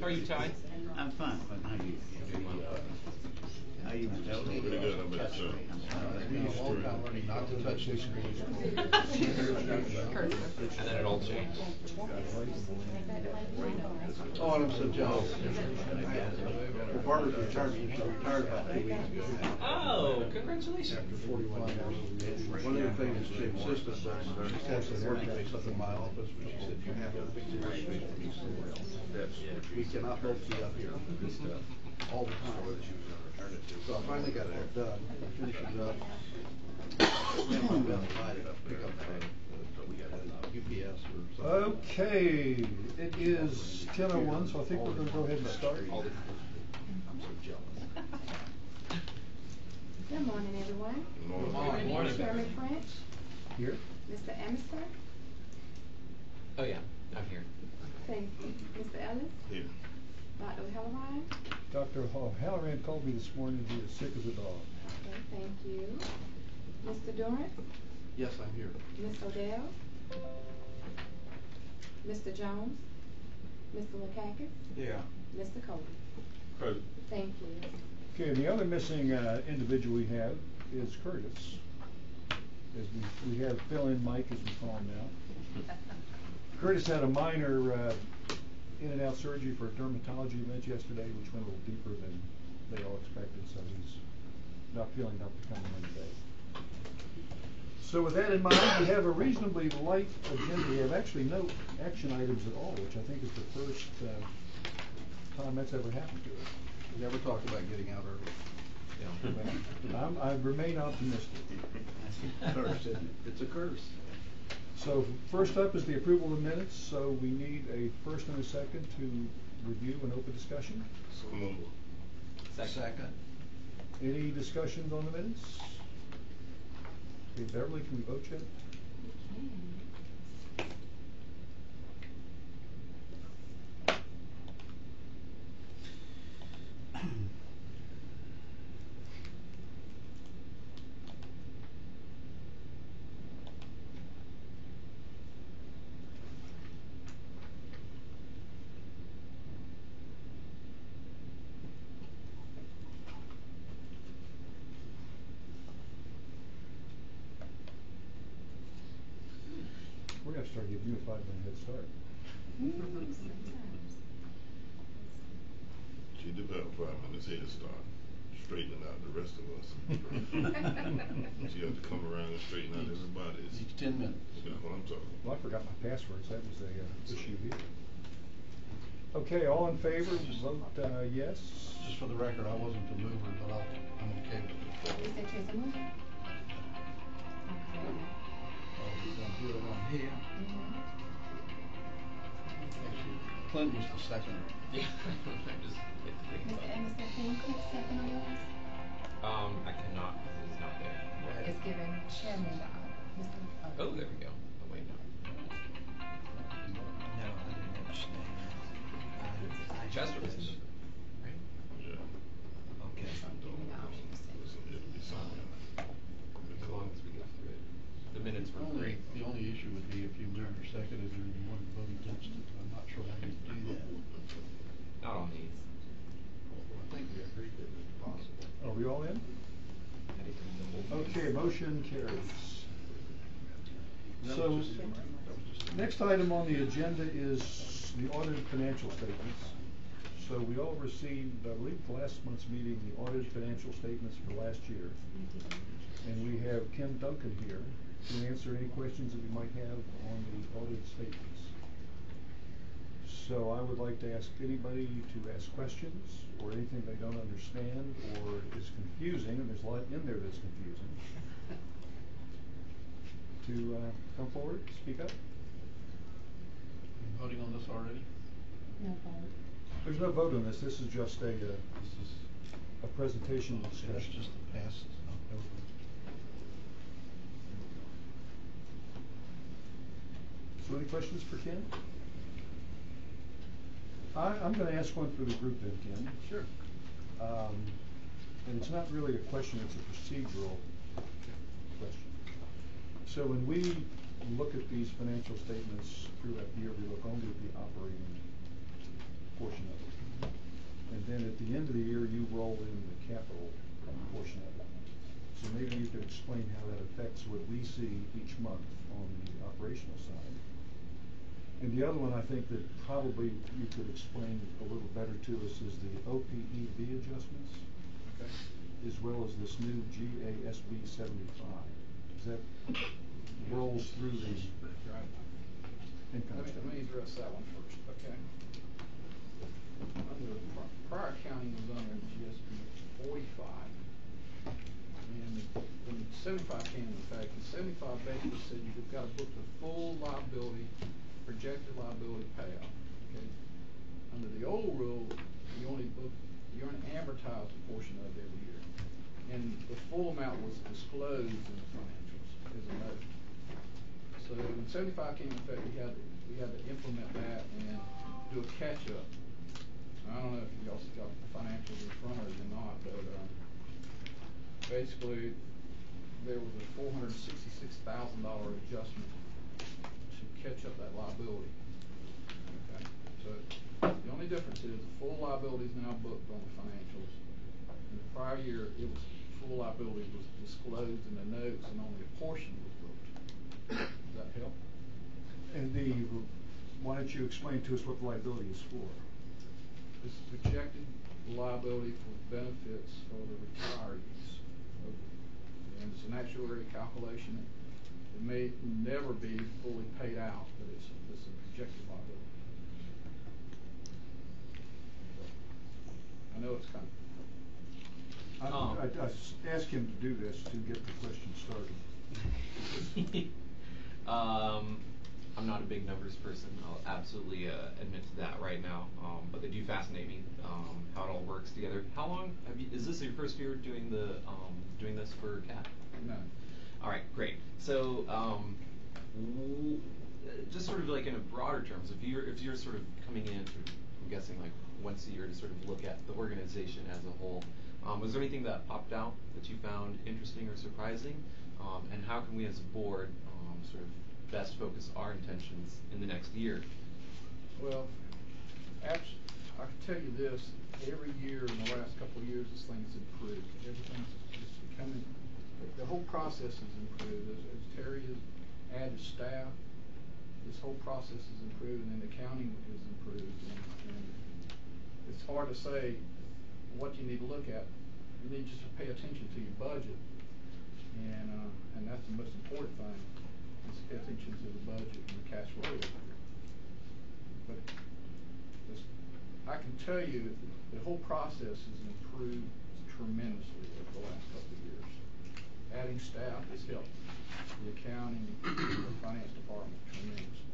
are you, Ty? I'm fine, but how you? How you? Pretty good, how about yourself? Not to touch these screens. And then it all changed. Oh, and I'm so jealous. Well, Barbara's retired, she retired about 2 weeks ago. Oh, congratulations. After 41 years. One of the things that she insisted that she said she worked fix up in my office, but she said, you have to fix the right space for me somewhere else. We cannot both be up here all the time. So I finally got it done, finishes up. Ran my best light up, pick up UPS or something. Okay, it is 10:01, so I think we're going to go ahead and start. I'm so jealous. Good morning, everyone. Good morning. Chairman French, Here. Mr. Amester, Oh yeah, I'm here. thank you. Mr. Ellis, Here. Dr. Halloran, Dr. Halloran called me this morning. He is sick as a dog. okay, thank you. Mr. Dorrance, Yes, I'm here. Ms. Odell, Mr. Jones, Mr. Lakakis, Yeah. Mr. Cody. Present. Thank you. Okay, the other missing individual we have is Curtis. As we have fill-in Mike, as we call him now. Curtis had a minor in-and-out surgery for a dermatology event yesterday, which went a little deeper than they all expected, so he's not feeling up to coming in today. So with that in mind, we have a reasonably light agenda. We have actually no action items at all, which I think is the first time that's ever happened to us. We never talked about getting out early. I remain optimistic. It's a curse, isn't it? It's a curse. So first up is the approval of minutes. So we need a first and a second to review and open discussion. So move. Second. Any discussions on the minutes? Okay, Beverly, can we vote yet? We're going to start giving you a 5-minute head start. She did have 5 minutes head start, straightening out the rest of us. She had to come around and straighten out everybody. Each 10 minutes. That's what I'm talking about. Well, I forgot my passwords. That was a issue here. Okay, all in favor, vote yes. Just for the record, I wasn't the mover, but I'm okay with it. You said you're the mover? Okay. Oh, we're gonna do it on here. Actually, Clint was the second. Yeah. I'm just thinking Mr. about it. Amester, can you click second on yours? I cannot because he's not there. It's given chairman the Mr. Oh, there we go. Oh wait, no. No, I didn't understand. Chester was in, right? Yeah. Okay. Listen, it'll be something. As long as we get through it. The minutes were great. The only issue would be if you moved or seconded and you wanted to vote against it. I'm not sure how you do that. Not on these. I think we agreed that it's possible. Are we all in? Okay, motion carries. So, next item on the agenda is the audited financial statements. So we all received, I believe, last month's meeting, the audited financial statements for last year. And we have Kim Duncan here to answer any questions that we might have on the audited statements. So I would like to ask anybody to ask questions or anything they don't understand or is confusing, and there's a lot in there that's confusing, to come forward, speak up. Voting on this already? No vote. There's no vote on this. This is just a This is presentation that's discussion. just the pass. So any questions for Ken? I'm going to ask one for the group then, Ken. Sure. And it's not really a question, it's a procedural question. So when we look at these financial statements throughout the year, we look only at the operating portion of it. then at the end of the year, you roll in the capital portion of it. So maybe you could explain how that affects what we see each month on the operational side. And the other one I think that probably you could explain a little better to us is the OPEB adjustments. Okay. As well as this new GASB 75. That rolls through the Right. income Let me statement. address that one first, okay? Under prior accounting was under GSB 45. And when 75 came into effect, the 75 basically said you've got to book the full liability, projected liability payout, okay? Under the old rule, you only amortize a portion of it every year. And the full amount was disclosed in the financials as a note. So when 75 came into effect, we had to implement that and do a catch-up. I don't know if you also got the financials in front of you or not, but basically there was a $466,000 adjustment to catch up that liability. Okay, so the only difference is the full liability is now booked on the financials. In the prior year, it was full liability was disclosed in the notes, and only a portion was booked. Does that help? And why don't you explain to us what the liability is for? This is projected liability for benefits for the retirees. And it's an actuary calculation. It may never be fully paid out, but it's a projected liability. I know it's kind of... I asked him to do this to get the question started. I'm not a big numbers person. I'll absolutely admit to that right now. But they do fascinate me. How it all works together. How long is this your first year doing doing this for CAT? No. All right, great. So, just sort of like in a broader terms, if you're sort of coming in, I'm guessing like once a year to sort of look at the organization as a whole, was there anything that popped out that you found interesting or surprising? And how can we as a board sort of best focus our intentions in the next year? Well, I can tell you this, every year in the last couple of years, this thing has improved. Everything's just becoming, the whole process has improved. As Terry has added staff, this whole process has improved, and then the accounting has improved. And it's hard to say what you need to look at. You need just to pay attention to your budget, and that's the most important thing, is pay attention to the budget and the cash flow. But I can tell you the whole process has improved tremendously over the last couple of years. Adding staff has helped the accounting and the finance department tremendously.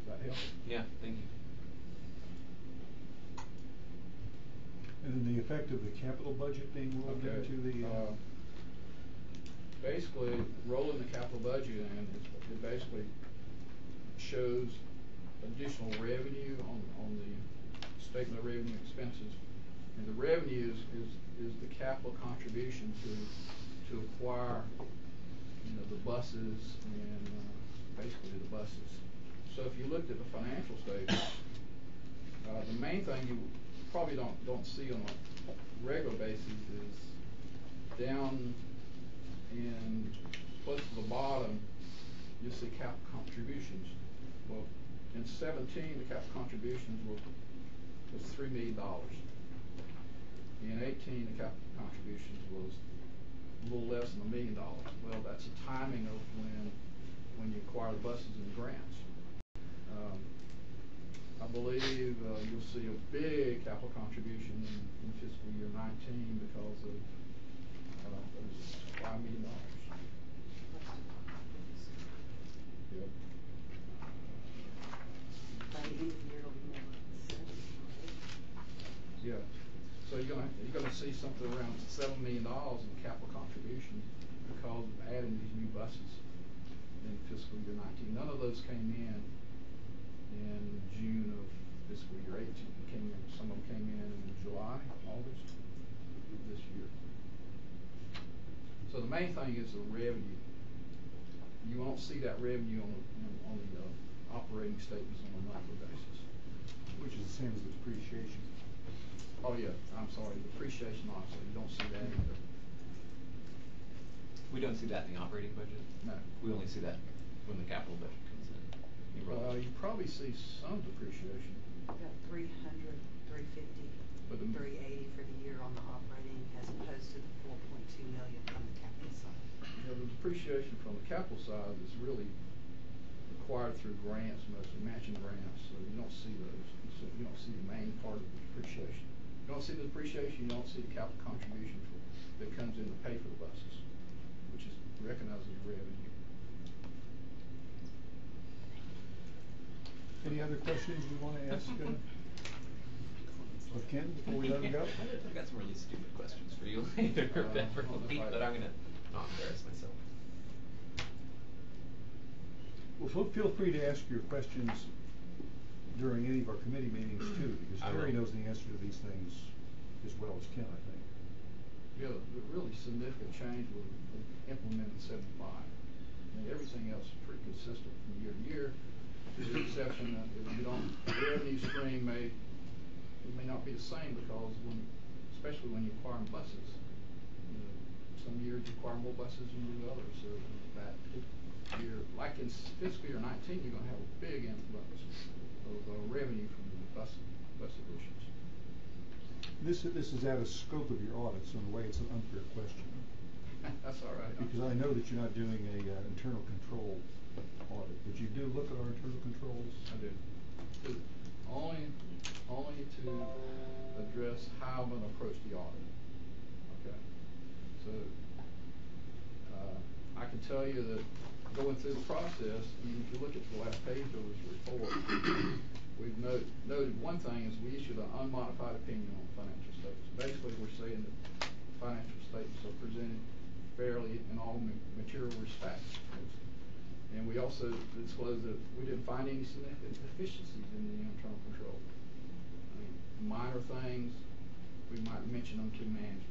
Does that help? Yeah, thank you. And then the effect of the capital budget being rolled into the... Basically, rolling the capital budget in, it basically shows additional revenue on the statement of revenue expenses. And the revenue is the capital contribution to acquire, the buses and basically the buses. So if you looked at the financial statements, the main thing you probably don't see on a regular basis is down in close to the bottom, you'll see capital contributions. Well, in 17, the capital contributions was $3 million. In 18, the capital contributions was a little less than $1 million. Well, that's the timing of when you acquire the buses and grants. I believe you'll see a big capital contribution in fiscal year 19 because of $5 million. Yep. Yeah. So you're gonna see something around $7 million in capital contributions because of adding these new buses in fiscal year 19. None of those came in June of fiscal year 18. Some of them came in July, August of this year. So the main thing is the revenue. You won't see that revenue on the operating statements on a monthly basis. which is the same as the depreciation. Oh, yeah, I'm sorry, depreciation also, you don't see that either. We don't see that in the operating budget? No. We only see that when the capital budget comes in. You probably see some depreciation. About 300, 350, But 380 for the year on the operating, as opposed to the 4.2 million from the capital side. The depreciation from the capital side is really required through grants, mostly matching grants, so you don't see those. So you don't see the main part of the depreciation. You don't see the depreciation, you don't see the capital contribution that comes in to pay for the buses, which is recognized as revenue. Any other questions you want to ask of Ken before we let him go? I've got some really stupid questions for you later, Beverly, but I'm gonna not embarrass myself. Well, feel free to ask your questions during any of our committee meetings too, because Terry knows the answer to these things as well as Ken, I think. Yeah, the really significant change was implemented in 75. I mean, everything else is pretty consistent from year to year, with the exception that if you don't, the revenue stream may not be the same, because especially when you acquire buses, some years you acquire more buses than you do others. So that year, like in fiscal year 19, you're going to have a big influx of revenue from the bus additions. This is out of scope of your audit, so in a way it's an unfair question. That's all right. Because I know that you're not doing a internal control audit, but you do look at our internal controls? I do. Only to address how I'm going to approach the audit. Okay. So I can tell you that going through the process, if you look at the last page of this report, we've noted one thing is we issued an unmodified opinion on financial statements. Basically, we're saying that financial statements are presented fairly in all material respects. And we also disclosed that we didn't find any significant deficiencies in the internal control. I mean, minor things, we might mention them to management.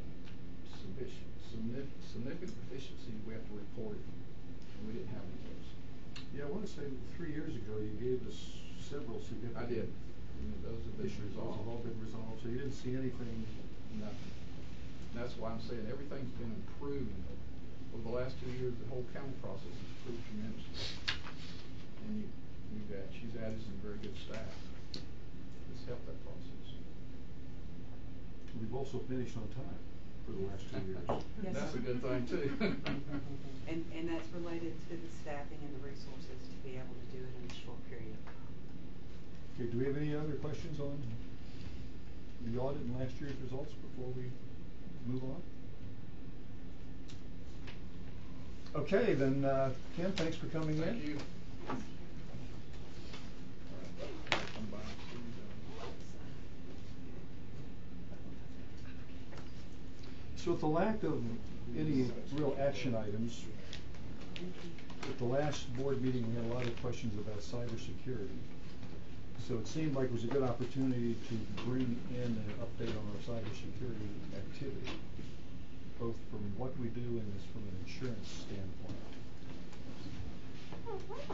Significant deficiencies, we have to report it. And we didn't have any of those. Yeah, I want to say 3 years ago you gave us several significant. I did. And those have been issues. resolved. Those have all been resolved, so you didn't see anything. Nothing. And that's why I'm saying everything's been improved. Over the last 2 years, the whole county process has improved tremendously. And she's added some very good staff. It's helped that process. We've also finished on time for the last 2 years. Yes, That's sir. a good thing too. And that's related to the staffing and the resources to be able to do it in a short period of time. Okay, do we have any other questions on the audit and last year's results before we move on? Okay, then, Ken, thanks for coming in. Thank you. So with the lack of any real action items, at the last board meeting we had a lot of questions about cybersecurity. So it seemed like it was a good opportunity to bring in an update on our cybersecurity activity, both from what we do and this from an insurance standpoint.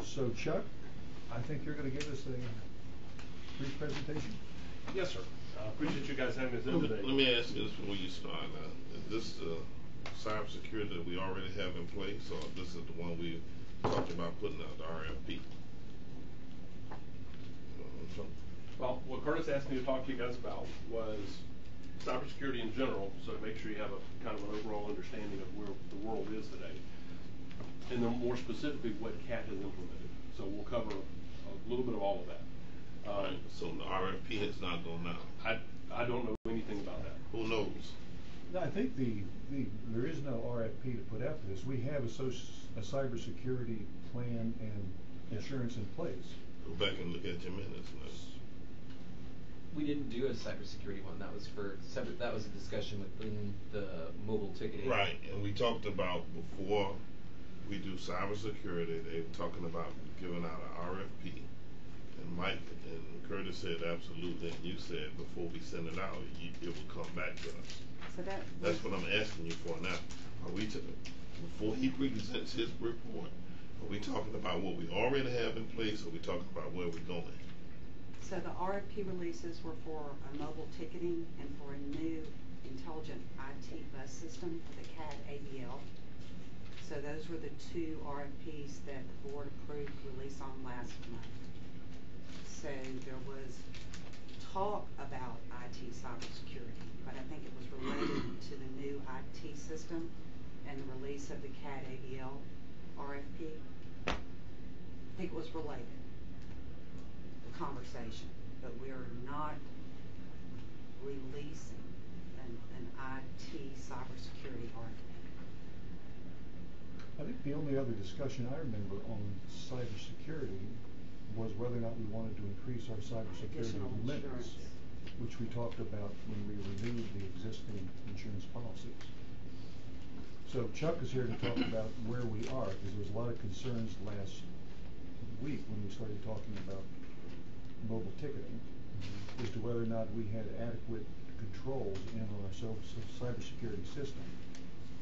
So Chuck, I think you're going to give us a brief presentation. Yes, sir. Appreciate you guys having us in today. Let me ask you this before you start. Is this the cybersecurity that we already have in place, or this is the one we talked about putting out, the RFP? Well, what Curtis asked me to talk to you guys about was cybersecurity in general, so to make sure you have a kind of an overall understanding of where the world is today, and then more specifically what CAT has implemented. So we'll cover a little bit of all of that. Right. So the RFP has not gone out. I don't know anything about that. Who knows? No, I think there is no RFP to put out for this. We have a cybersecurity plan and insurance in place. Go back and look at your minutes. We didn't do a cybersecurity one. That was for separate. That was a discussion within the mobile ticketing. Right, and we talked about before we do cybersecurity, they were talking about giving out an RFP. And Mike and Curtis said absolutely, and you said before we send it out, it will come back to us. So that's what I'm asking you for now. Are we before he presents his report, are we talking about what we already have in place, or are we talking about where we're going? So the RFP releases were for a mobile ticketing and for a new intelligent IT bus system for the CAD ABL. So those were the two RFPs that the board approved release on last month. So there was talk about IT cybersecurity, but I think it was related to the new IT system and the release of the CAD ABL RFP. I think it was related, the conversation, but we are not releasing an IT cybersecurity RFP. I think the only other discussion I remember on cybersecurity was whether or not we wanted to increase our cybersecurity Additional limits, insurance. which we talked about when we renewed the existing insurance policies. So Chuck is here to talk about where we are, because there was a lot of concerns last week when we started talking about mobile ticketing, as to whether or not we had adequate controls in on our cybersecurity system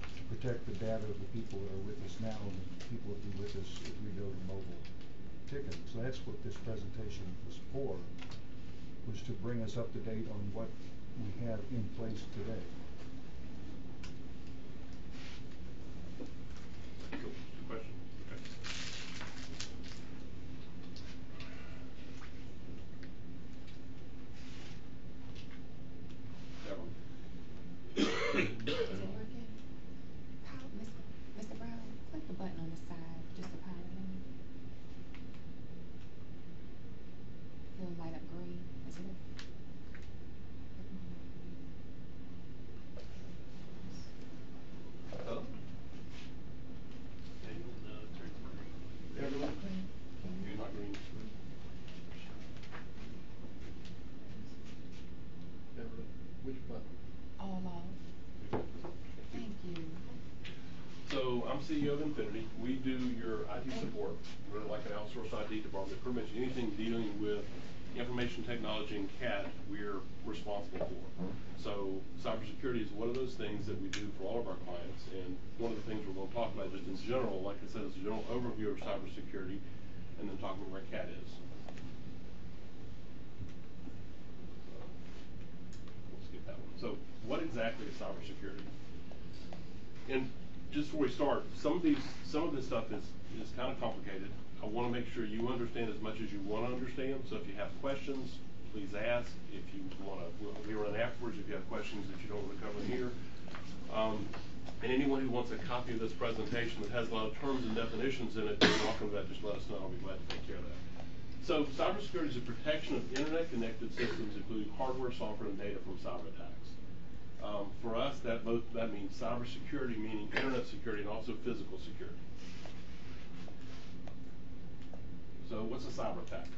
to protect the data of the people that are with us now and the people that will be with us if we go to mobile ticketing. So that's what this presentation was for, was to bring us up to date on what we have in place today. Cool. Good question. Okay. Deborah? Is it working? Mr. Brown, click the button on the side, just to power it on. It'll light up green. Is it? Oh. Deborah? You're not green. Deborah, which button? All off. Thank you. So I'm CEO of Infinity. We do your IT support. We're like an outsourced IT department. Pretty much anything dealing with information technology and CAD, we're responsible for. So cybersecurity is one of those things that we do for all of our clients. And one of the things we're going to talk about just in general, like I said, is a general overview of cybersecurity, and then talk about where CAD is. We'll skip that one. So what exactly is cybersecurity? And just before we start, some of this stuff is kind of complicated. I want to make sure you understand as much as you want to understand. So if you have questions, please ask. If you want to, we'll be around afterwards if you have questions that you don't want to cover here. And anyone who wants a copy of this presentation that has a lot of terms and definitions in it, you're welcome to that. Just let us know. I'll be glad to take care of that. So cybersecurity is the protection of internet-connected systems, including hardware, software, and data from cyber attacks. For us, that means cybersecurity, meaning internet security, and also physical security. So what's a cyber attack?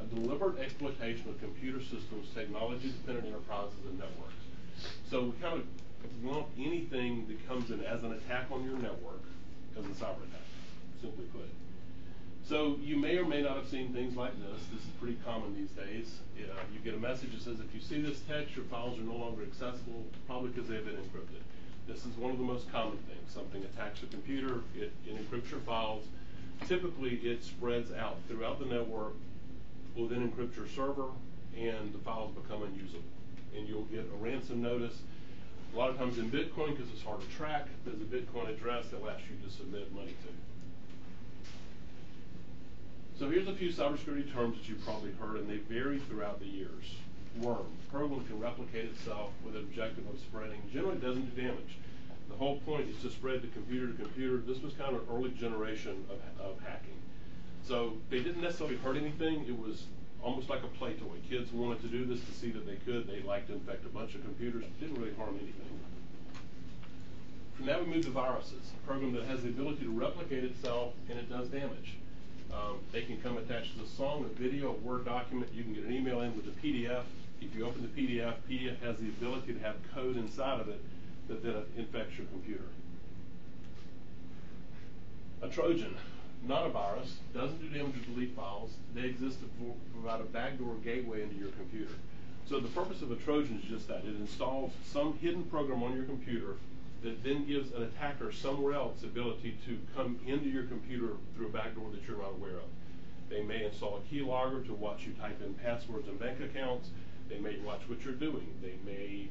A deliberate exploitation of computer systems, technology-dependent enterprises, and networks. So we kind of lump anything that comes in as an attack on your network as a cyber attack, simply put. So you may or may not have seen things like this. This is pretty common these days. You get a message that says, if you see this text, your files are no longer accessible, probably because they've been encrypted. This is one of the most common things. Something attacks your computer, it encrypts your files. Typically, it spreads out throughout the network, will then encrypt your server, and the files become unusable. And you'll get a ransom notice. A lot of times in Bitcoin, because it's hard to track, there's a Bitcoin address that will ask you to submit money to. So here's a few cybersecurity terms that you've probably heard, and they vary throughout the years. Worm, program can replicate itself with an objective of spreading. Generally doesn't do damage. The whole point is to spread to computer. This was kind of an early generation of hacking. So they didn't necessarily hurt anything. It was almost like a play toy. Kids wanted to do this to see that they could. They liked to infect a bunch of computers. It didn't really harm anything. From that we move to viruses, a program that has the ability to replicate itself, and it does damage. They can come attached to a song, a video, a Word document. You can get an email in with a PDF. If you open the PDF has the ability to have code inside of it that then infects your computer. A Trojan, not a virus, doesn't do damage or delete files. They exist to provide a backdoor gateway into your computer. So the purpose of a Trojan is just that. It installs some hidden program on your computer that then gives an attacker somewhere else the ability to come into your computer through a backdoor that you're not aware of. They may install a keylogger to watch you type in passwords and bank accounts. They may watch what you're doing. They may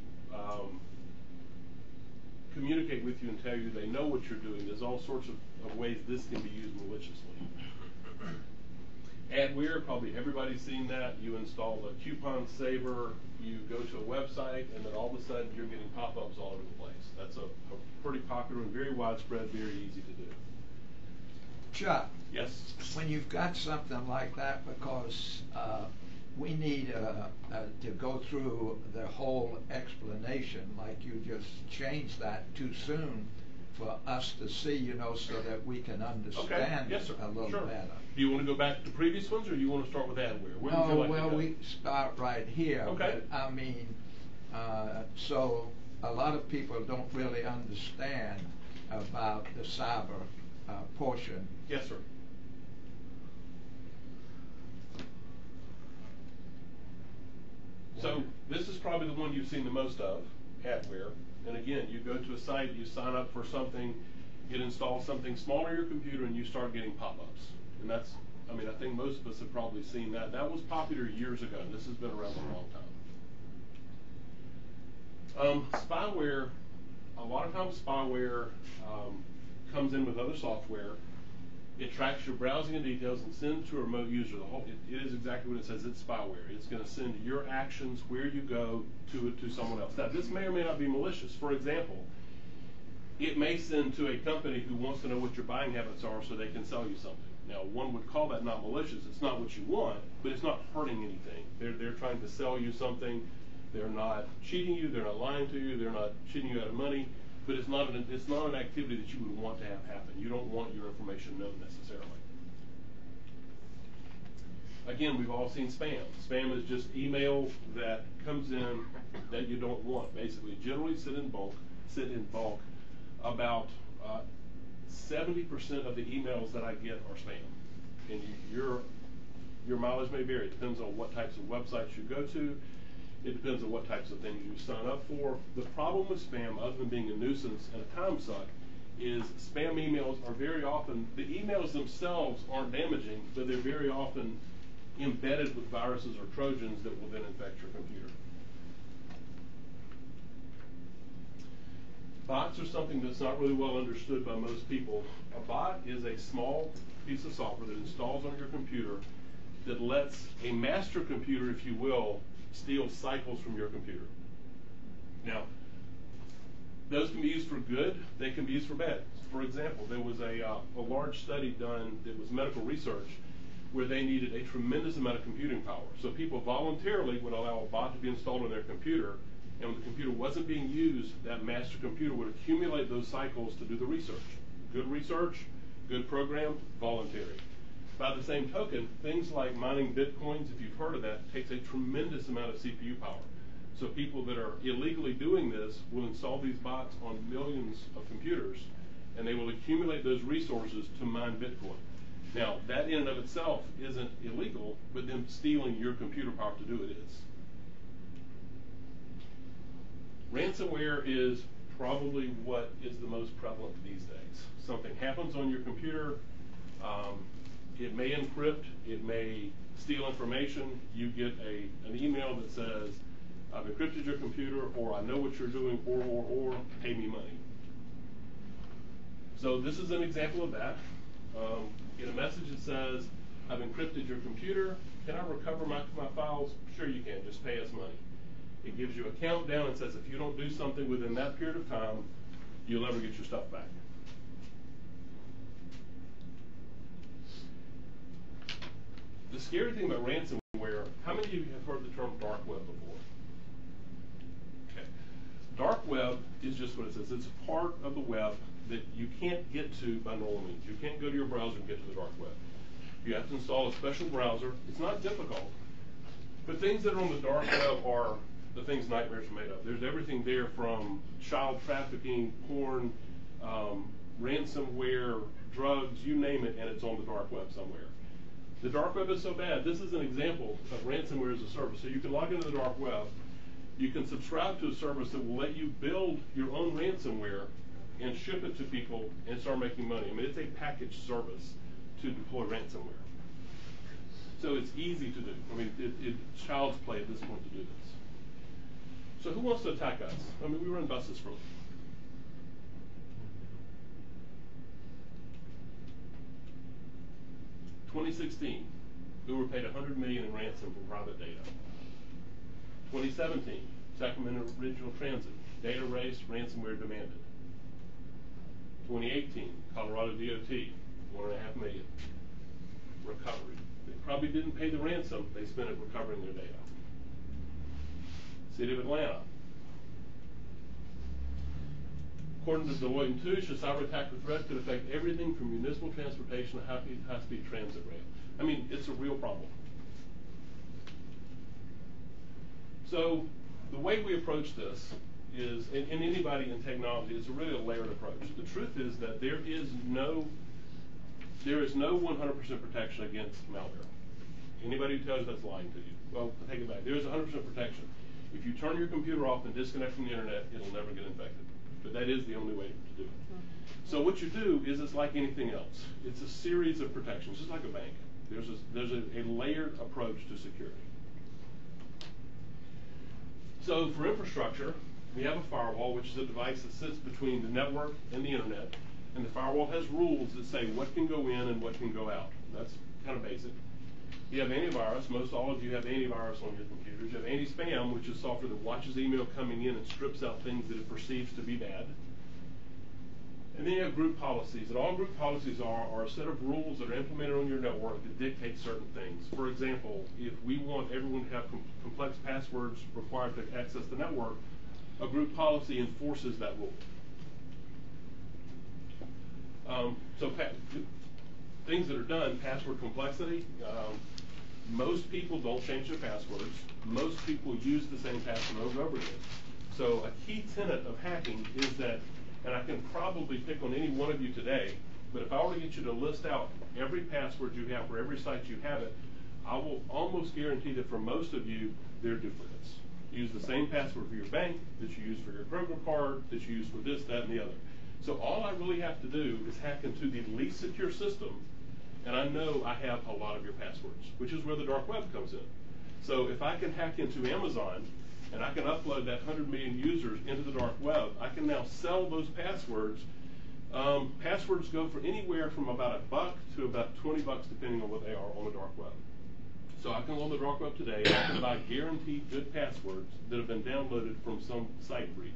communicate with you and tell you they know what you're doing. There's all sorts of ways this can be used maliciously. Adware, probably everybody's seen that. You install a coupon saver, you go to a website, and then all of a sudden you're getting pop-ups all over the place. That's a pretty popular and very widespread, very easy to do. Chuck. Yes? When you've got something like that, because we need to go through the whole explanation, like you just changed that too soon for us to see, you know, so that we can understand Yes, sir. it a little Sure. better. Do you want to go back to previous ones, or you want to start with Adware? Where would you No, like well, to go? we start right here. Okay. But, I mean, so a lot of people don't really understand about the cyber portion. Yes, sir. So this is probably the one you've seen the most of, Adware. And again, you go to a site, you sign up for something, it installs something small on your computer, and you start getting pop-ups. And that's, I mean, I think most of us have probably seen that. That was popular years ago, and this has been around a long time. Spyware, a lot of times spyware comes in with other software. It tracks your browsing and details and sends to a remote user. It is exactly what it says. It's spyware. It's going to send your actions where you go to someone else. Now, this may or may not be malicious. For example, it may send to a company who wants to know what your buying habits are so they can sell you something. Now, one would call that not malicious. It's not what you want, but it's not hurting anything. They're trying to sell you something. They're not cheating you. They're not lying to you. They're not cheating you out of money. But it's not an activity that you would want to have happen. You don't want your information known necessarily. Again, we've all seen spam. Spam is just email that comes in that you don't want. Basically, generally sit in bulk. About 70% of the emails that I get are spam. And your mileage may vary. It depends on what types of websites you go to. It depends on what types of things you sign up for. The problem with spam, other than being a nuisance and a time suck, is spam emails are very often, the emails themselves aren't damaging, but they're very often embedded with viruses or Trojans that will then infect your computer. Bots are something that's not really well understood by most people. A bot is a small piece of software that installs on your computer that lets a master computer, if you will, steal cycles from your computer. Now, those can be used for good, they can be used for bad. For example, there was a large study done that was medical research where they needed a tremendous amount of computing power. So people voluntarily would allow a bot to be installed on their computer, and when the computer wasn't being used, that master computer would accumulate those cycles to do the research, good program, voluntary. By the same token, things like mining bitcoins, if you've heard of that, takes a tremendous amount of CPU power. So people that are illegally doing this will install these bots on millions of computers, and they will accumulate those resources to mine Bitcoin. Now, that in and of itself isn't illegal, but them stealing your computer power to do it is. Ransomware is probably what is the most prevalent these days. Something happens on your computer, it may encrypt, it may steal information. You get an email that says, I've encrypted your computer, or I know what you're doing, or pay me money. So this is an example of that. Get a message that says, I've encrypted your computer. Can I recover my files? Sure you can, just pay us money. It gives you a countdown and says if you don't do something within that period of time, you'll never get your stuff back. The scary thing about ransomware, how many of you have heard the term dark web before? Okay. Dark web is just what it says. It's a part of the web that you can't get to by normal means. You can't go to your browser and get to the dark web. You have to install a special browser. It's not difficult. But things that are on the dark web are the things nightmares are made of. There's everything there from child trafficking, porn, ransomware, drugs, you name it, and it's on the dark web somewhere. The dark web is so bad. This is an example of ransomware as a service. So you can log into the dark web. You can subscribe to a service that will let you build your own ransomware and ship it to people and start making money. I mean, it's a packaged service to deploy ransomware. So it's easy to do. I mean, it's child's play at this point to do this. So who wants to attack us? I mean, we run buses for a living. 2016, Uber paid $100 million in ransom for private data. 2017, Sacramento Regional Transit, data race, ransomware demanded. 2018, Colorado DOT, $1.5 million. Recovery. They probably didn't pay the ransom, they spent it recovering their data. City of Atlanta. According to Deloitte & Touche, a cyber attack or threat could affect everything from municipal transportation to high-speed transit rail. I mean, it's a real problem. So the way we approach this is, and anybody in technology, it's really a layered approach. The truth is that there is no 100% protection against malware. Anybody who tells you that's lying to you. Well, take it back. There is 100% protection. If you turn your computer off and disconnect from the internet, it'll never get infected. But that is the only way to do it. So what you do is it's like anything else. It's a series of protections, just like a bank. There's a layered approach to security. So for infrastructure, we have a firewall, which is a device that sits between the network and the internet. And the firewall has rules that say what can go in and what can go out. That's kind of basic. You have antivirus. Most all of you have antivirus on your computers. You have anti-spam, which is software that watches email coming in and strips out things that it perceives to be bad. And then you have group policies. And all group policies are a set of rules that are implemented on your network that dictate certain things. For example, if we want everyone to have complex passwords required to access the network, a group policy enforces that rule. So things that are done, password complexity, most people don't change their passwords. Most people use the same password over and over again. So a key tenet of hacking is that, and I can probably pick on any one of you today, but if I were to get you to list out every password you have for every site you have it, I will almost guarantee that for most of you, they're duplicates. You use the same password for your bank, that you use for your Kroger card, that you use for this, that, and the other. So all I really have to do is hack into the least secure system, and I know I have a lot of your passwords, which is where the dark web comes in. So if I can hack into Amazon, and I can upload that 100 million users into the dark web, I can now sell those passwords. Passwords go for anywhere from about $1 to about $20, depending on what they are on the dark web. So I can go on the dark web today, and I can buy guaranteed good passwords that have been downloaded from some site breach.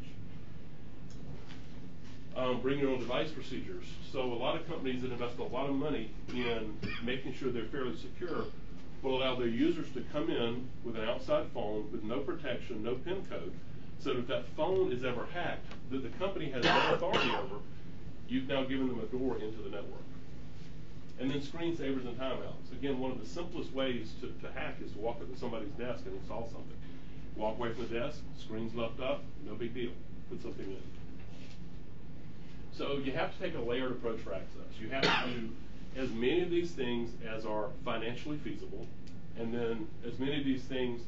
Bring your own device procedures. So a lot of companies that invest a lot of money in making sure they're fairly secure will allow their users to come in with an outside phone with no protection, no PIN code, so that if that phone is ever hacked, that the company has no authority over, you've now given them a door into the network. And then screensavers and timeouts. Again, one of the simplest ways to hack is to walk up to somebody's desk and install something. Walk away from the desk, screen's left up, no big deal. Put something in. So you have to take a layered approach for access. You have to do as many of these things as are financially feasible, and then as many of these things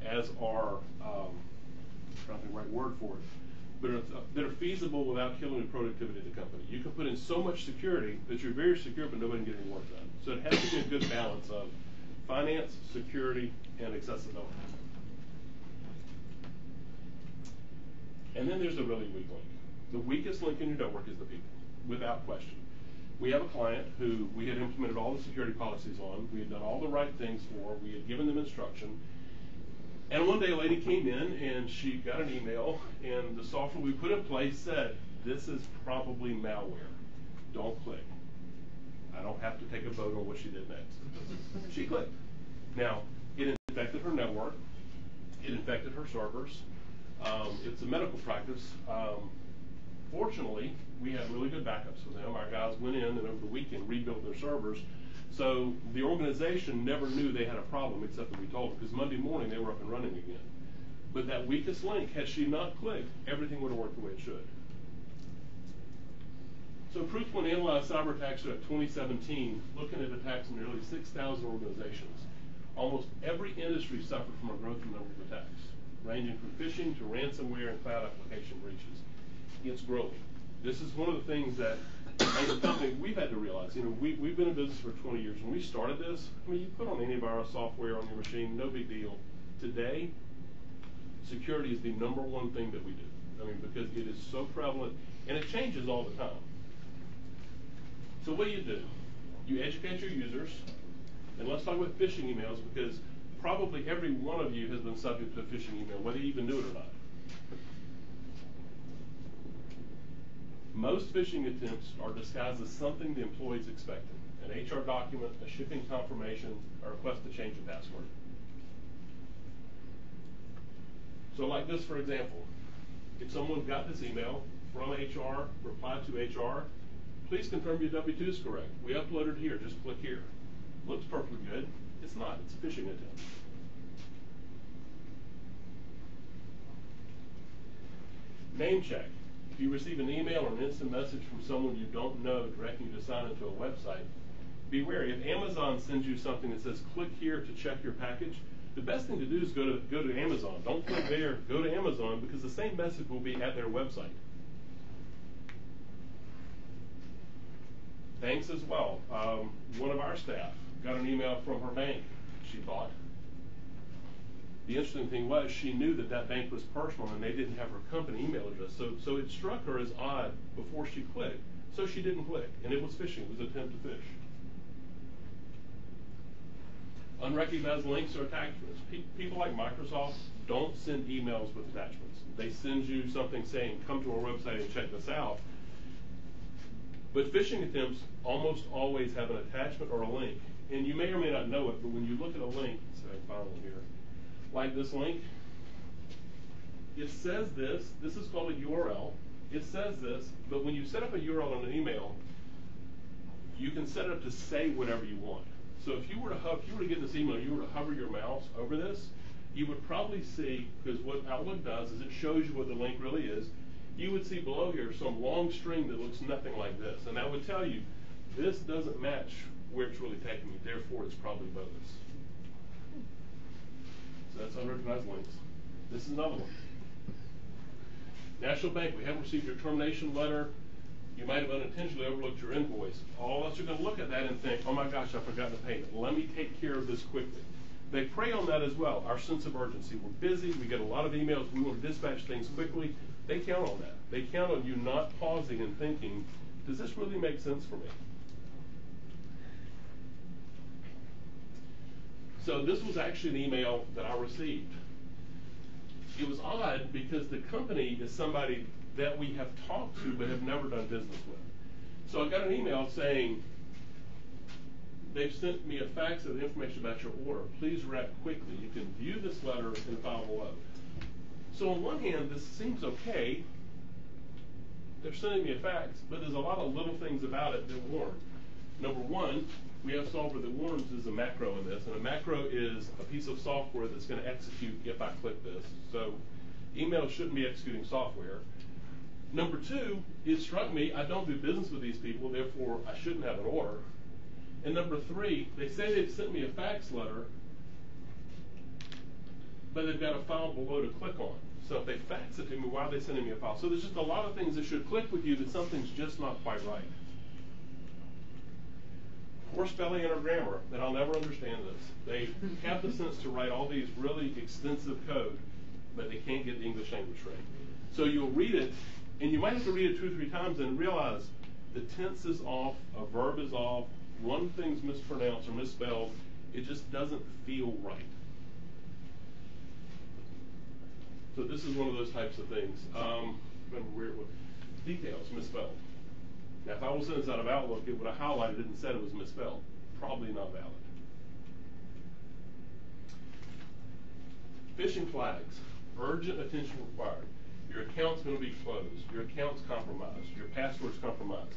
as are, I'm trying to think the right word for it, that are feasible without killing the productivity of the company. You can put in so much security that you're very secure, but nobody can get any work done. So it has to be a good balance of finance, security, and accessibility. And then there's the really weak link. The weakest link in your network is the people, without question. We have a client who we had implemented all the security policies on. We had done all the right things for. We had given them instruction. And one day a lady came in and she got an email, and the software we put in place said, this is probably malware. Don't click. I don't have to take a vote on what she did next. She clicked. Now, it infected her network. It infected her servers. It's a medical practice. Fortunately, we had really good backups with them. Our guys went in and over the weekend rebuilt their servers. So the organization never knew they had a problem except that we told them, because Monday morning they were up and running again. But that weakest link, had she not clicked, everything would have worked the way it should. So Proofpoint analyzed cyber attacks throughout 2017, looking at attacks in nearly 6,000 organizations. Almost every industry suffered from a growth in the number of attacks, ranging from phishing to ransomware and cloud application breaches. It's growing. This is one of the things that as a company, we've had to realize, we've been in business for 20 years. When we started this, you put on antivirus software on your machine, no big deal. Today, security is the #1 thing that we do. Because it is so prevalent, and it changes all the time. So what do? You educate your users, and let's talk about phishing emails, because probably every one of you has been subject to a phishing email, whether you even knew it or not. Most phishing attempts are disguised as something the employee is expecting: an HR document, a shipping confirmation, a request to change a password. So like this, for example, if someone got this email from HR, replied to HR, please confirm your W-2 is correct. We uploaded here, just click here. Looks perfectly good. It's not, it's a phishing attempt. Name check. If you receive an email or an instant message from someone you don't know directing you to sign into a website, be wary. If Amazon sends you something that says click here to check your package, the best thing to do is go to Amazon. Don't click there, go to Amazon, because the same message will be at their website. Banks as well. One of our staff got an email from her bank, she thought. The interesting thing was she knew that bank was personal and they didn't have her company email address. So it struck her as odd before she clicked. So she didn't click, and it was phishing. It was an attempt to phish. Unrecognized links or attachments. People like Microsoft don't send emails with attachments. They send you something saying, come to our website and check this out. But phishing attempts almost always have an attachment or a link. And you may or may not know it, but when you look at a link, so I can find one here, like this link, it says this is called a URL. It says this, but when you set up a URL on an email, you can set it up to say whatever you want. So if you were to get this email, you were to hover your mouse over this, you would probably see, because what Outlook does is it shows you what the link really is. You would see below here some long string that looks nothing like this, and that would tell you this doesn't match where it's really taking you, therefore it's probably bogus. So that's unrecognized links. This is another one. National Bank, we haven't received your termination letter. You might have unintentionally overlooked your invoice. All of us are going to look at that and think, oh my gosh, I forgot the payment. Let me take care of this quickly. They prey on that as well, our sense of urgency. We're busy, we get a lot of emails, we want to dispatch things quickly. They count on that. They count on you not pausing and thinking, does this really make sense for me? So this was actually an email that I received. It was odd because the company is somebody that we have talked to but have never done business with. So I got an email saying, they've sent me a fax of the information about your order. Please react quickly. You can view this letter in the file below. So on one hand, this seems okay. They're sending me a fax, but there's a lot of little things about it that warn. Number one, we have software that warns there's a macro in this, and a macro is a piece of software that's going to execute if I click this. So email shouldn't be executing software. Number two, it struck me, I don't do business with these people, therefore I shouldn't have an order. And number three, they say they've sent me a fax letter, but they've got a file below to click on. So if they fax it to me, why are they sending me a file? So there's just a lot of things that should click with you that something's just not quite right. Poor spelling or grammar, and I'll never understand this. They have the sense to write all these really extensive code, but they can't get the English language right. So you'll read it, and you might have to read it 2 or 3 times and realize the tense is off, a verb is off, one thing's mispronounced or misspelled. It just doesn't feel right. So this is one of those types of things. Remember where it was. Details misspelled. Now, if I was sending this out of Outlook, it would have highlighted it and said it was misspelled. Probably not valid. Phishing flags. Urgent attention required. Your account's going to be closed. Your account's compromised. Your password's compromised.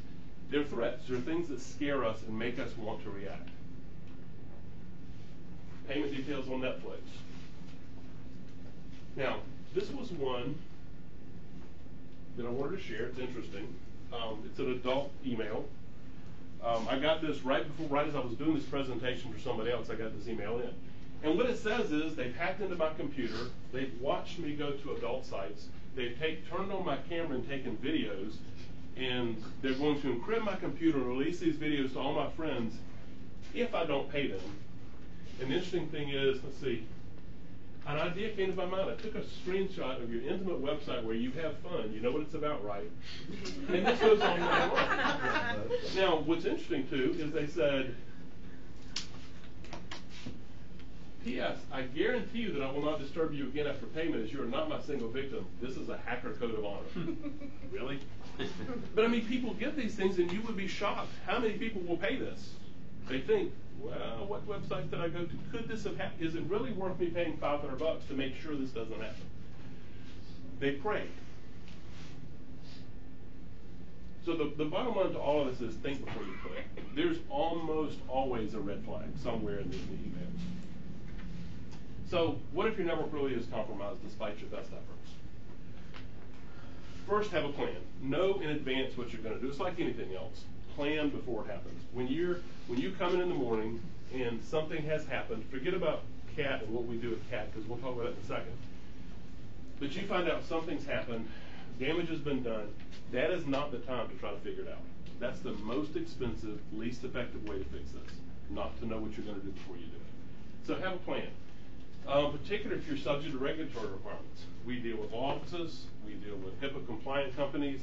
They're threats. They're things that scare us and make us want to react. Payment details on Netflix. Now, this was one that I wanted to share. It's interesting. It's an adult email. I got this right as I was doing this presentation for somebody else. I got this email in. And what it says is they've hacked into my computer. They've watched me go to adult sites. They've turned on my camera and taken videos. and they're going to encrypt my computer and release these videos to all my friends if I don't pay them. And the interesting thing is, let's see, an idea came to my mind. I took a screenshot of your intimate website where you have fun. You know what it's about, right? And this goes on really long. Now, what's interesting, too, is they said, P.S. I guarantee you that I will not disturb you again after payment, as you are not my single victim. This is a hacker code of honor. Really? But I mean, people get these things, and you would be shocked. How many people will pay this? They think, well, what website did I go to? Could this have happened? Is it really worth me paying $500 to make sure this doesn't happen? They pray. So the bottom line to all of this is think before you click. There's almost always a red flag somewhere in the emails. So what if your network really is compromised despite your best efforts? First, have a plan. Know in advance what you're going to do. It's like anything else. Plan before it happens. When you come in the morning and something has happened, forget about CAT and what we do with CAT, because we'll talk about that in a second. But you find out something's happened, damage has been done, that is not the time to try to figure it out. That's the most expensive, least effective way to fix this, not to know what you're going to do before you do it. So have a plan. Particularly if you're subject to regulatory requirements. We deal with law offices, we deal with HIPAA compliant companies.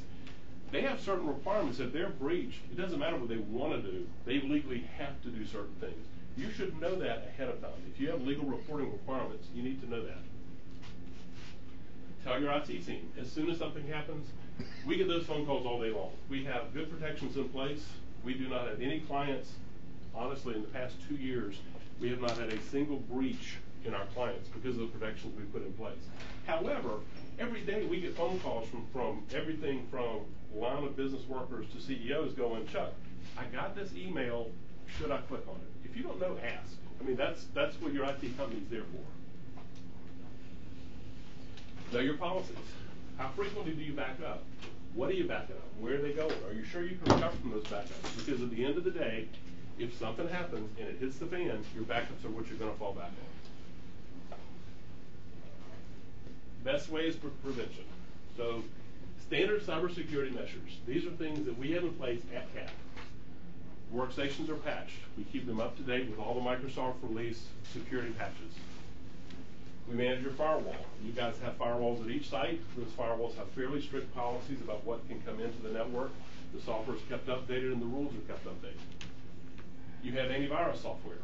They have certain requirements. If they're breached, it doesn't matter what they want to do, they legally have to do certain things. You should know that ahead of time. If you have legal reporting requirements, you need to know that. Tell your IT team. As soon as something happens, we get those phone calls all day long. We have good protections in place. We do not have any clients, honestly, in the past 2 years, we have not had a single breach in our clients because of the protections we put in place. However, every day we get phone calls from everything from line of business workers to CEOs going, Chuck, I got this email, should I click on it? If you don't know, ask. I mean, that's what your IT company's there for. Know your policies. How frequently do you back up? What are you backing up? Where are they going? Are you sure you can recover from those backups? Because at the end of the day, if something happens and it hits the fan, your backups are what you're going to fall back on. Best way is prevention. So standard cybersecurity measures. These are things that we have in place at CAT. Workstations are patched. We keep them up to date with all the Microsoft release security patches. We manage your firewall. You guys have firewalls at each site. Those firewalls have fairly strict policies about what can come into the network. The software is kept updated and the rules are kept updated. You have antivirus software.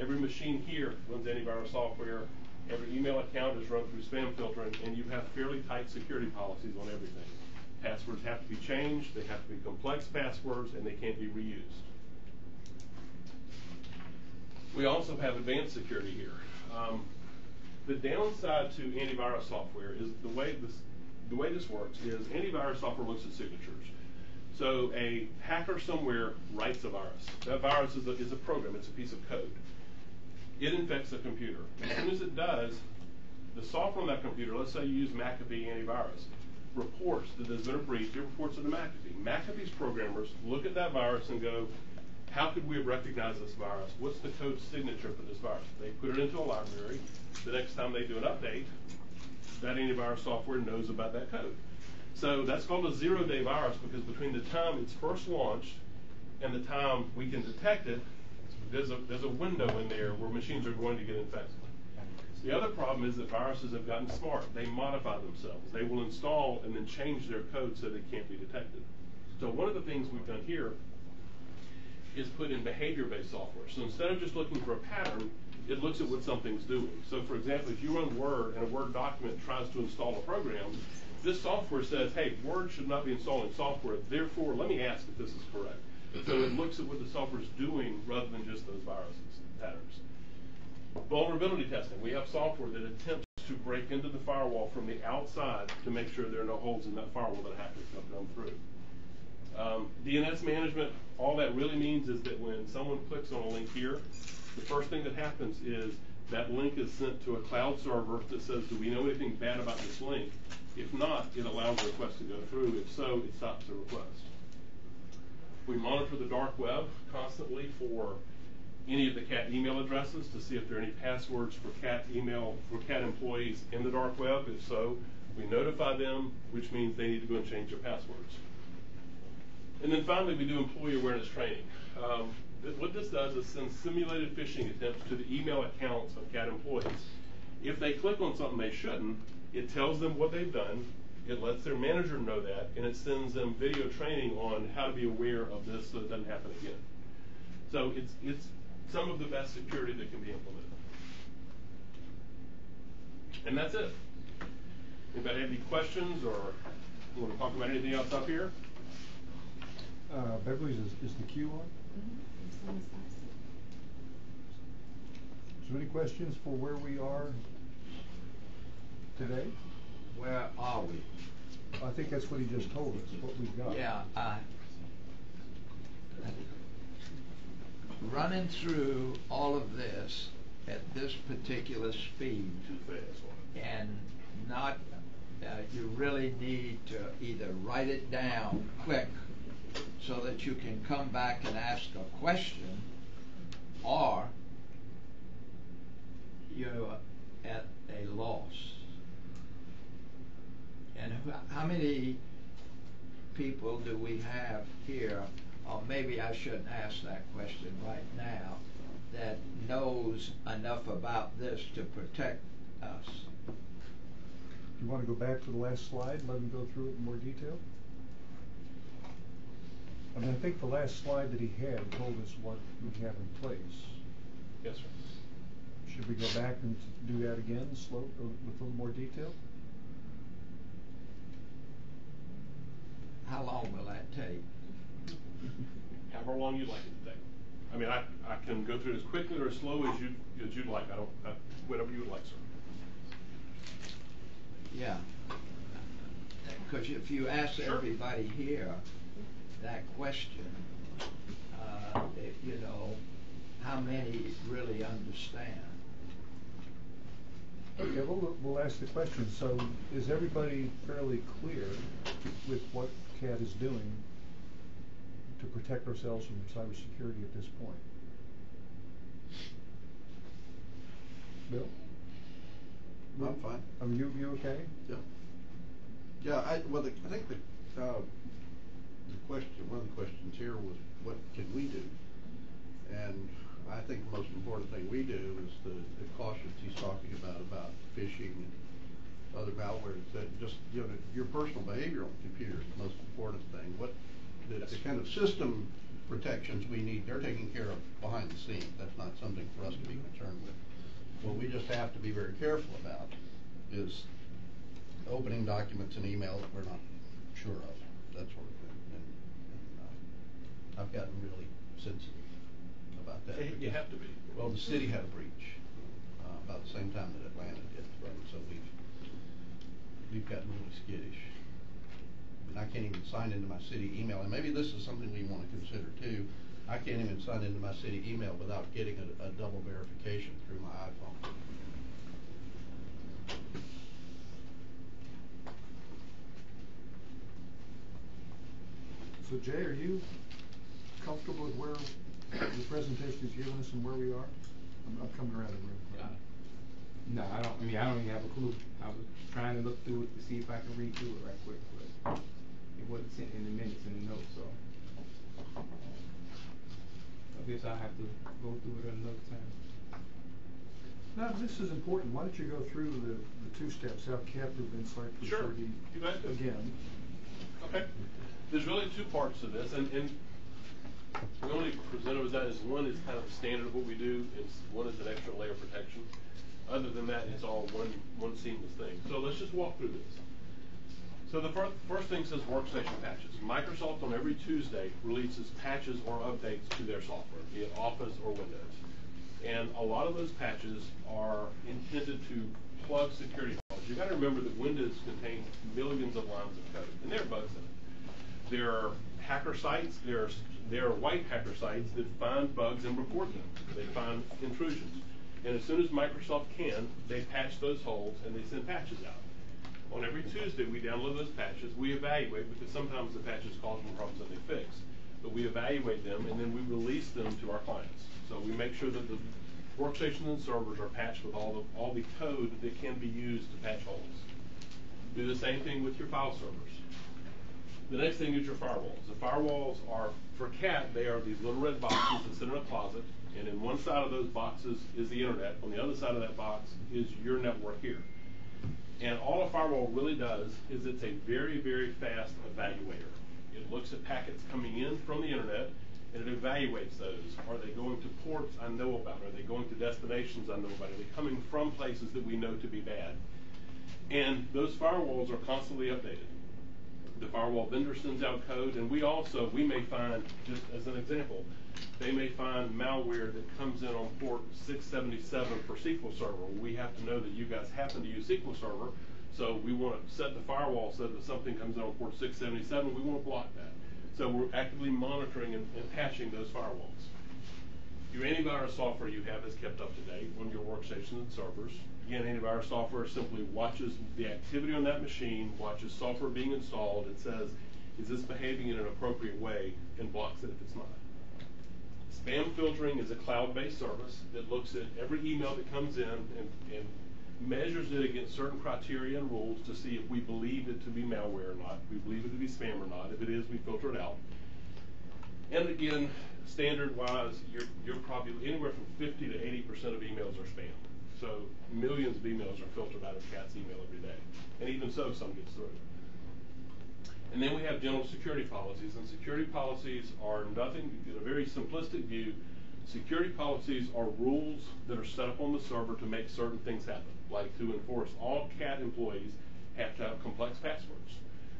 Every machine here runs antivirus software. Every email account is run through spam filtering, and you have fairly tight security policies on everything. Passwords have to be changed, they have to be complex passwords, and they can't be reused. We also have advanced security here. The downside to antivirus software is the way this works is antivirus software looks at signatures. So a hacker somewhere writes a virus. That virus is a program, it's a piece of code. It infects a computer. As soon as it does, the software on that computer, let's say you use McAfee antivirus, reports that there's been a breach, it reports it to McAfee. McAfee's programmers look at that virus and go, how could we have recognized this virus? What's the code signature for this virus? They put it into a library. The next time they do an update, that antivirus software knows about that code. So that's called a zero-day virus because between the time it's first launched and the time we can detect it, there's a window in there where machines are going to get infected. The other problem is that viruses have gotten smart. They modify themselves. They will install and then change their code so they can't be detected. So one of the things we've done here is put in behavior-based software. So instead of just looking for a pattern, it looks at what something's doing. So for example, if you run Word and a Word document tries to install a program, this software says, hey, Word should not be installing software, therefore let me ask if this is correct. So it looks at what the software is doing rather than just those viruses patterns. Vulnerability testing. We have software that attempts to break into the firewall from the outside to make sure there are no holes in that firewall that hackers can come through. DNS management, all that really means is that when someone clicks on a link here, the first thing that happens is that link is sent to a cloud server that says, do we know anything bad about this link? If not, it allows the request to go through. If so, it stops the request. We monitor the dark web constantly for any of the CAT email addresses to see if there are any passwords for CAT email, for CAT employees in the dark web. If so, we notify them, which means they need to go and change their passwords. And then finally, we do employee awareness training. What this does is send simulated phishing attempts to the email accounts of CAT employees. If they click on something they shouldn't, it tells them what they've done, it lets their manager know that, and it sends them video training on how to be aware of this so it doesn't happen again. So it's some of the best security that can be implemented. And that's it. Anybody have any questions or want to talk about anything else up here? Beverly's, is the queue on? It's on the side. Is there any questions for where we are today? Where are we? I think that's what he just told us, what we've got. Yeah, running through all of this at this particular speed, and not, you really need to either write it down quick so that you can come back and ask a question, or you're at a loss. And how many people do we have here, or maybe I shouldn't ask that question right now, that knows enough about this to protect us? You want to go back to the last slide and let him go through it in more detail? I mean, I think the last slide that he had told us what we have in place. Yes, sir. Should we go back and do that again, with a little more detail? How long will that take? However long you'd like it to take. I mean, I can go through it as quickly or as slow as you'd like. Whatever you would like, sir. Yeah. Because if you ask Sure. everybody here that question, you know, how many really understand? Okay, we'll ask the question. So, is everybody fairly clear with what CAT is doing to protect ourselves from cybersecurity at this point? Bill? I'm fine. Are you okay? Yeah. Yeah, I think the question, one of the questions here was, what can we do? And I think the most important thing we do is the cautions he's talking about phishing and other malware. That just, you know, your personal behavior on the computer is the most important thing. What the kind of system protections we need, they're taking care of behind the scenes. That's not something for us to be concerned with. What we just have to be very careful about is opening documents and emails that we're not sure of, that sort of thing. And I've gotten really sensitive about that. You have to be. Well, the city had a breach about the same time that Atlanta did, and so we've gotten really skittish. And I can't even sign into my city email, and maybe this is something we want to consider too. I can't even sign into my city email without getting a double verification through my iPhone. So Jay, are you comfortable with where the presentation is giving us and where we are? I'm coming around the room. No, I don't even have a clue. I was trying to look through it to see if I can read through it right quick, but it wasn't sent in the minutes in the notes, so I guess I'll have to go through it another time. Now, this is important. Why don't you go through the two steps, how CAT prevents cybersecurity again? Okay. There's really two parts to this, and we only present it as that as one is kind of standard of what we do, and one is an extra layer of protection. Other than that, it's all one seamless thing. So let's just walk through this. So the first thing says workstation patches. Microsoft on every Tuesday releases patches or updates to their software, be it Office or Windows. And a lot of those patches are intended to plug security holes. You've got to remember that Windows contains millions of lines of code, and there are bugs in it. There are hacker sites, there are white hacker sites that find bugs and report them. They find intrusions. And as soon as Microsoft can, they patch those holes and they send patches out. On every Tuesday, we download those patches, we evaluate, because sometimes the patches cause more problems than they fix. But we evaluate them, and then we release them to our clients. So we make sure that the workstations and servers are patched with all the code that can be used to patch holes. Do the same thing with your file servers. The next thing is your firewalls. The firewalls are, for CAT, they are these little red boxes that sit in a closet, and in one side of those boxes is the internet. On the other side of that box is your network here. And all a firewall really does is it's a very, very fast evaluator. It looks at packets coming in from the internet, and it evaluates those. Are they going to ports I know about? Are they going to destinations I know about? Are they coming from places that we know to be bad? And those firewalls are constantly updated. The firewall vendor sends out code, and we may find, just as an example, they may find malware that comes in on port 677 for SQL Server. We have to know that you guys happen to use SQL Server, so we want to set the firewall so that if something comes in on port 677, we want to block that. So we're actively monitoring and patching those firewalls. Your antivirus software you have is kept up to date on your workstations and servers. Again, antivirus software simply watches the activity on that machine, watches software being installed, and says, is this behaving in an appropriate way, and blocks it if it's not. Spam filtering is a cloud-based service that looks at every email that comes in and measures it against certain criteria and rules to see if we believe it to be malware or not, if we believe it to be spam or not. If it is, we filter it out. And again, standard-wise, you're probably anywhere from 50 to 80% of emails are spam. So millions of emails are filtered out of CAT's email every day. And even so, some gets through. And then we have general security policies. And security policies are nothing, in a very simplistic view, security policies are rules that are set up on the server to make certain things happen. Like to enforce all CAT employees have to have complex passwords.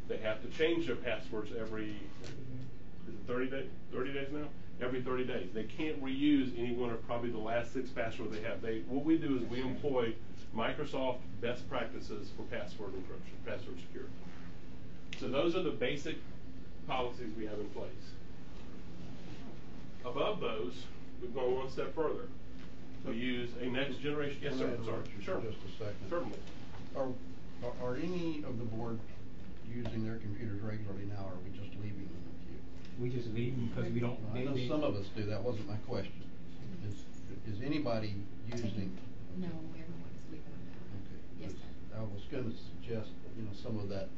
They have to change their passwords every, is it 30 days now? Every 30 days. They can't reuse any one of probably the last 6 passwords they have. What we do is we employ Microsoft best practices for password encryption, password security. So those are the basic policies we have in place. Above those, we've gone one step further. We use a next generation. Yes, sir. Sorry. Sure. Just a second. Certainly. Are any of the board using their computers regularly now, or are we just leaving them with you? We just leave them because we don't. I know some of us do. That wasn't my question. Is anybody using? No, everyone's leaving them now. Okay. Yes, sir. I was going to suggest, some of that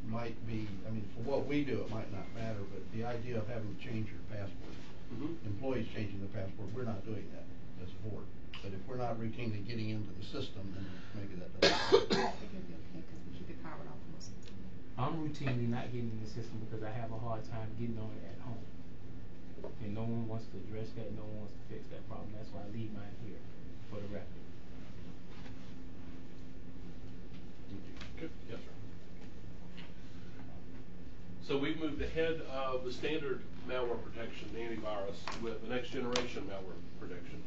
might be, for what we do, it might not matter, but the idea of having to change your password, employees changing their password, we're not doing that as a board. But if we're not routinely getting into the system, then maybe that doesn't matter. I think it'll be okay because we keep it powered off most of the time. I'm routinely not getting in the system because I have a hard time getting on it at home. And no one wants to address that, no one wants to fix that problem. That's why I leave mine here for the record. Good. Yes, sir. So we've moved ahead of the standard malware protection, the antivirus, with the next generation malware protection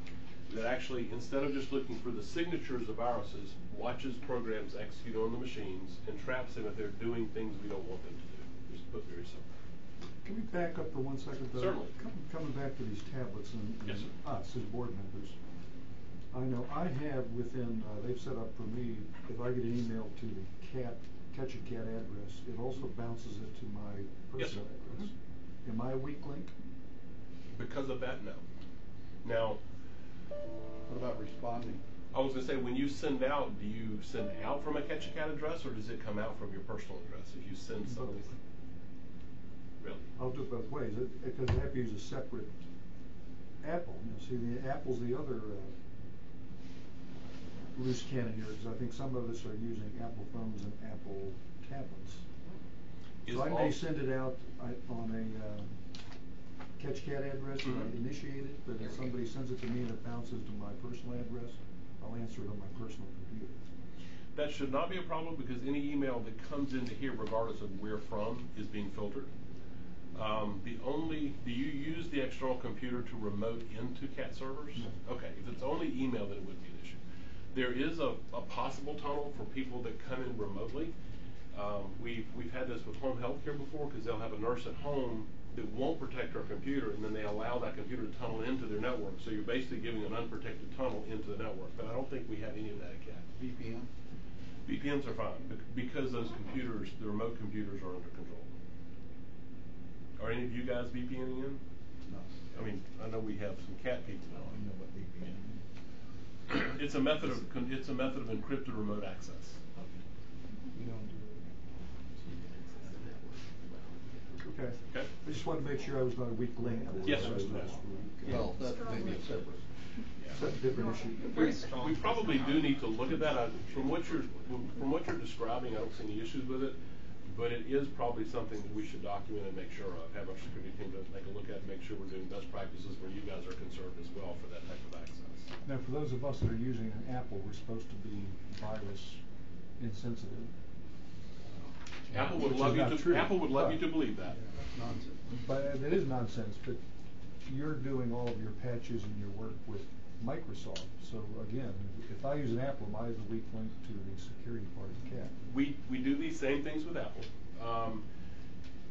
that actually, instead of just looking for the signatures of viruses, watches programs execute on the machines and traps them if they're doing things we don't want them to do. Just put very simple. Can we back up for 1 second, though? Certainly. Coming back to these tablets and Yes, sir. us as board members, I know I have within, they've set up for me, if I get an email to the Catch a Cat address, it also bounces it to my personal address. Am I a weak link? Because of that, no. Now, What about responding? I was going to say, when you send out, do you send out from a Catch a Cat address, or does it come out from your personal address if you send something? Really? I'll do it both ways, because I have to use a separate Apple. See, the Apple's the other loose cannon here, because I think some of us are using Apple phones and Apple tablets. So I may send it out on a Catch Cat address and I initiate it, but if somebody sends it to me and it bounces to my personal address, I'll answer it on my personal computer. That should not be a problem because any email that comes into here, regardless of where from, is being filtered. Do you use the external computer to remote into CAT servers? No. Okay, if it's only email, then it wouldn't be an issue. There is a possible tunnel for people that come in remotely. We've had this with home health care before because they'll have a nurse at home that won't protect her computer, and then they allow that computer to tunnel into their network. So you're basically giving an unprotected tunnel into the network. But I don't think we have any of that at CAT. VPN? VPNs are fine because those computers, the remote computers, are under control. Are any of you guys VPNing in? No. I know we have some CAT people. I don't know what VPN is. It's a method of encrypted remote access. We don't do Okay. Okay. I just wanted to make sure I was not a weak link. Yes, sir. Well, that may be a separate. That's a different issue. We probably do need to look at that. From what you're describing, I don't see any issues with it, but it is probably something that we should document and make sure of. Have our security team to take a look at, and make sure we're doing best practices where you guys are concerned as well for that type of access. Now, for those of us that are using an Apple, we're supposed to be virus insensitive. Apple would Which love is you not to. true. Apple would love you to believe that. Nonsense. But it is nonsense, but you're doing all of your patches and your work with Microsoft. So again, if I use an Apple, am I the weak link to the security part of CAT? We do these same things with Apple.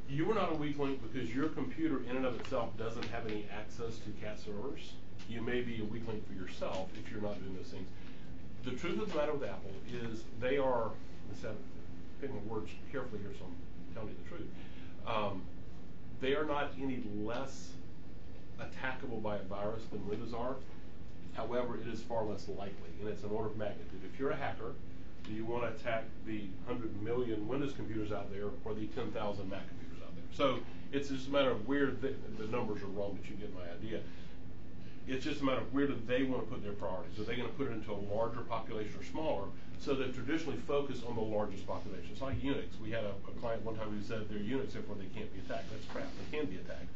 You are not a weak link because your computer in and of itself doesn't have any access to CAT servers. You may be a weak link for yourself if you're not doing those things. The truth of the matter with Apple is they are, I'm picking the words carefully here, so I'm telling you the truth. They are not any less attackable by a virus than Windows are. However, it is far less likely, and it's an order of magnitude. If you're a hacker, do you want to attack the 100 million Windows computers out there or the 10,000 Mac computers out there? So it's just a matter of where the numbers are wrong, but you get my idea. It's just a matter of where do they want to put their priorities. Are they going to put it into a larger population or smaller? So they've traditionally focused on the largest population. It's like Unix. We had a client one time who said they're Unix, therefore they can't be attacked. That's crap. They can be attacked.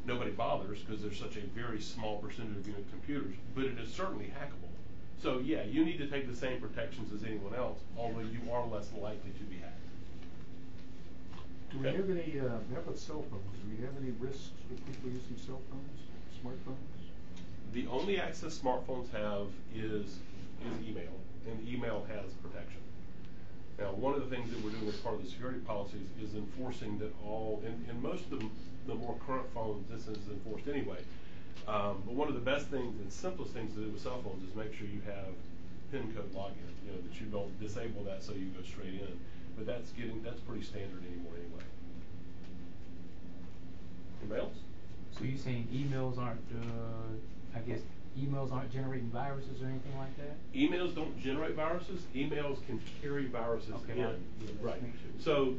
Nobody bothers because there's such a very small percentage of Unix computers, but it is certainly hackable. So yeah, you need to take the same protections as anyone else, although you are less likely to be hacked. Do we have any, how about cell phones? Do we have any risks with people using cell phones, smartphones? The only access smartphones have is email, and email has protection. Now, one of the things that we're doing as part of the security policies is enforcing that all, in most of the more current phones, this is enforced anyway. But one of the best things and simplest things to do with cell phones is make sure you have PIN code login, that you don't disable that so you go straight in. But that's pretty standard anymore anyway. Anybody else? So you're saying emails aren't, emails aren't generating viruses or anything like that? Emails don't generate viruses. Emails can carry viruses Okay, in. Right. So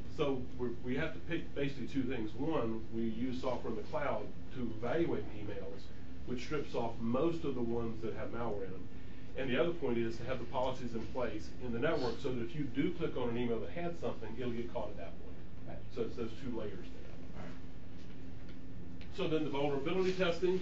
we have to pick basically two things. One, we use software in the cloud to evaluate emails, which strips off most of the ones that have malware in them. And the other point is to have the policies in place in the network so that if you do click on an email that had something, it'll get caught at that point. Right. So it's those two layers there. All right. So then the vulnerability testing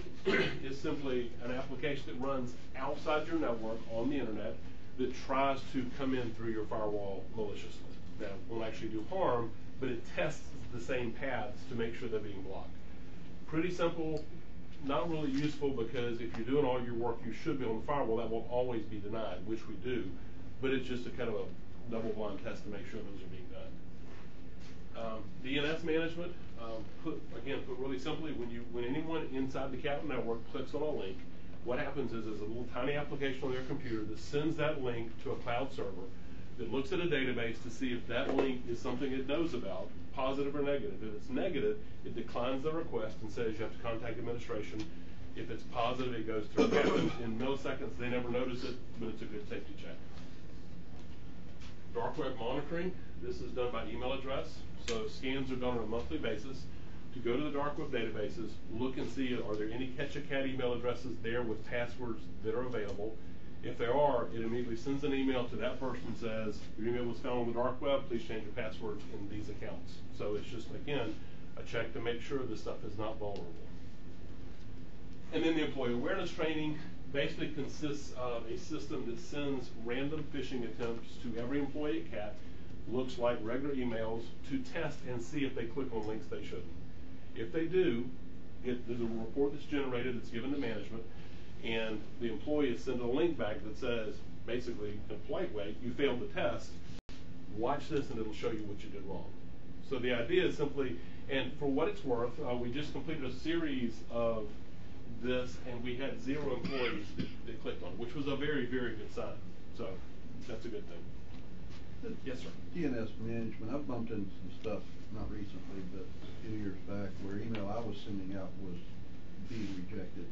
is simply an application that runs outside your network on the internet that tries to come in through your firewall maliciously. Now, it won't actually do harm, but it tests the same paths to make sure they're being blocked. Pretty simple, not really useful because if you're doing all your work, you should be on the firewall. That will always be denied, which we do, but it's just a kind of a double-blind test to make sure those are being done. DNS management, put really simply, when anyone inside the Chatham network clicks on a link, what happens is there's a little tiny application on their computer that sends that link to a cloud server that looks at a database to see if that link is something it knows about, positive or negative. If it's negative, it declines the request and says you have to contact administration. If it's positive, it goes through. It happens in milliseconds. They never notice it, but it's a good safety check. Dark web monitoring. This is done by email address. So scans are done on a monthly basis to go to the dark web databases, look and see are there any catch-a-cat email addresses there with passwords that are available. If there are, it immediately sends an email to that person and says, your email was found on the dark web, please change your passwords in these accounts. So it's just, again, a check to make sure this stuff is not vulnerable. And then the employee awareness training basically consists of a system that sends random phishing attempts to every employee at CAT, looks like regular emails, to test and see if they click on links they shouldn't. If they do, there's a report that's generated that's given to management, and the employee is sent a link back that says, basically, in a polite way, you failed the test, watch this and it'll show you what you did wrong. So the idea is simply, and for what it's worth, we just completed a series of this and we had 0 employees that clicked on it, which was a very, very good sign. So that's a good thing. Yes, sir. DNS management, I've bumped into some stuff, not recently, but a few years back, where email I was sending out was being rejected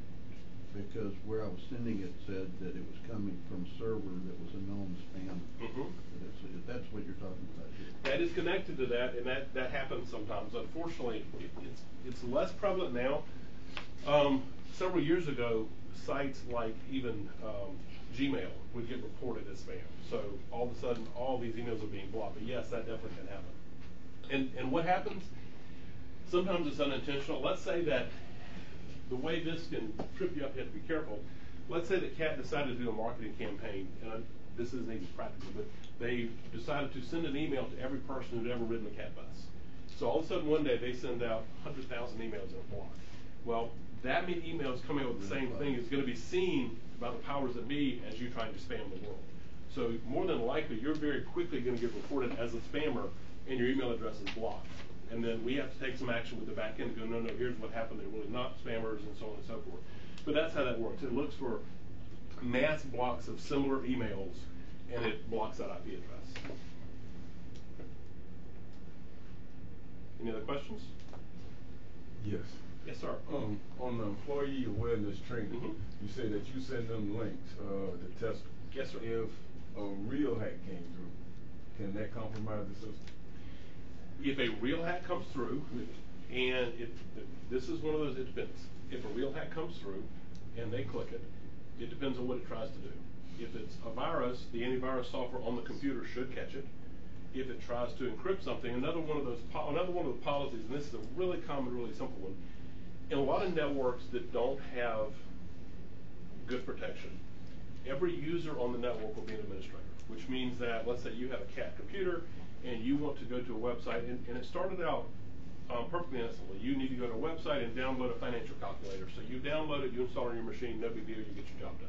because where I was sending it said that it was coming from a server that was a known spam. Mm-hmm. That's what you're talking about here. That that is connected to that, and that happens sometimes. Unfortunately, it's less prevalent now. Several years ago, sites like even Gmail would get reported as spam. So all of a sudden, all these emails are being blocked. But yes, that definitely can happen. And what happens? Sometimes it's unintentional. Let's say that the way this can trip you up, you have to be careful. Let's say that CAT decided to do a marketing campaign, and this isn't even practical, but they decided to send an email to every person who'd ever ridden a CAT bus. So all of a sudden one day they send out 100,000 emails in a block. Well, that many emails coming out with the same thing is going to be seen by the powers that be as you trying to spam the world. So more than likely, you're very quickly going to get reported as a spammer, and your email address is blocked. And then we have to take some action with the back end and go, no, here's what happened. They're really not spammers, and so on and so forth. But that's how that works. It looks for mass blocks of similar emails, and it blocks that IP address. Any other questions? Yes. Yes, sir. On the employee awareness training, you say that you send them links to test them. Yes, sir. If a real hack came through, can that compromise the system? If a real hack comes through, and this is one of those, it depends. If a real hack comes through and they click it, it depends on what it tries to do. If it's a virus, the antivirus software on the computer should catch it. If it tries to encrypt something, another one of the policies, and this is a really common, really simple one, in a lot of networks that don't have good protection, every user on the network will be an administrator, which means that, let's say you have a CAT computer and you want to go to a website, and it started out perfectly innocently. You need to go to a website and download a financial calculator. So you download it, you install it on your machine, no big deal, you get your job done.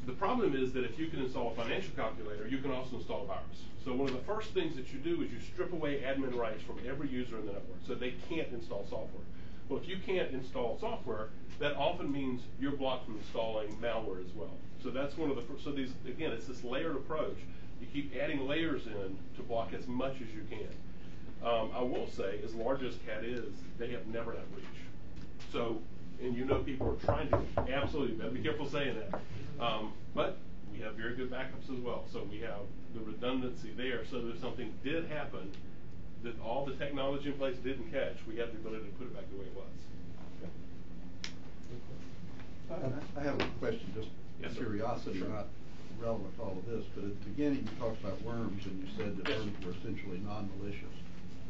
The problem is that if you can install a financial calculator, you can also install a virus. So one of the first things that you do is you strip away admin rights from every user in the network so they can't install software. Well, if you can't install software, that often means you're blocked from installing malware as well. So that's one of the first, so these, again, it's this layered approach. You keep adding layers in to block as much as you can. I will say, as large as CAT is, they have never had reach. So, and you know people are trying to, absolutely, better be careful saying that. But we have very good backups as well. So we have the redundancy there, so that if something did happen that all the technology in place didn't catch, we have the ability to put it back the way it was. I have a question, just Yes, sir. curiosity, Sure. not relevant to all of this, but at the beginning you talked about worms and you said that Yes. worms were essentially non-malicious.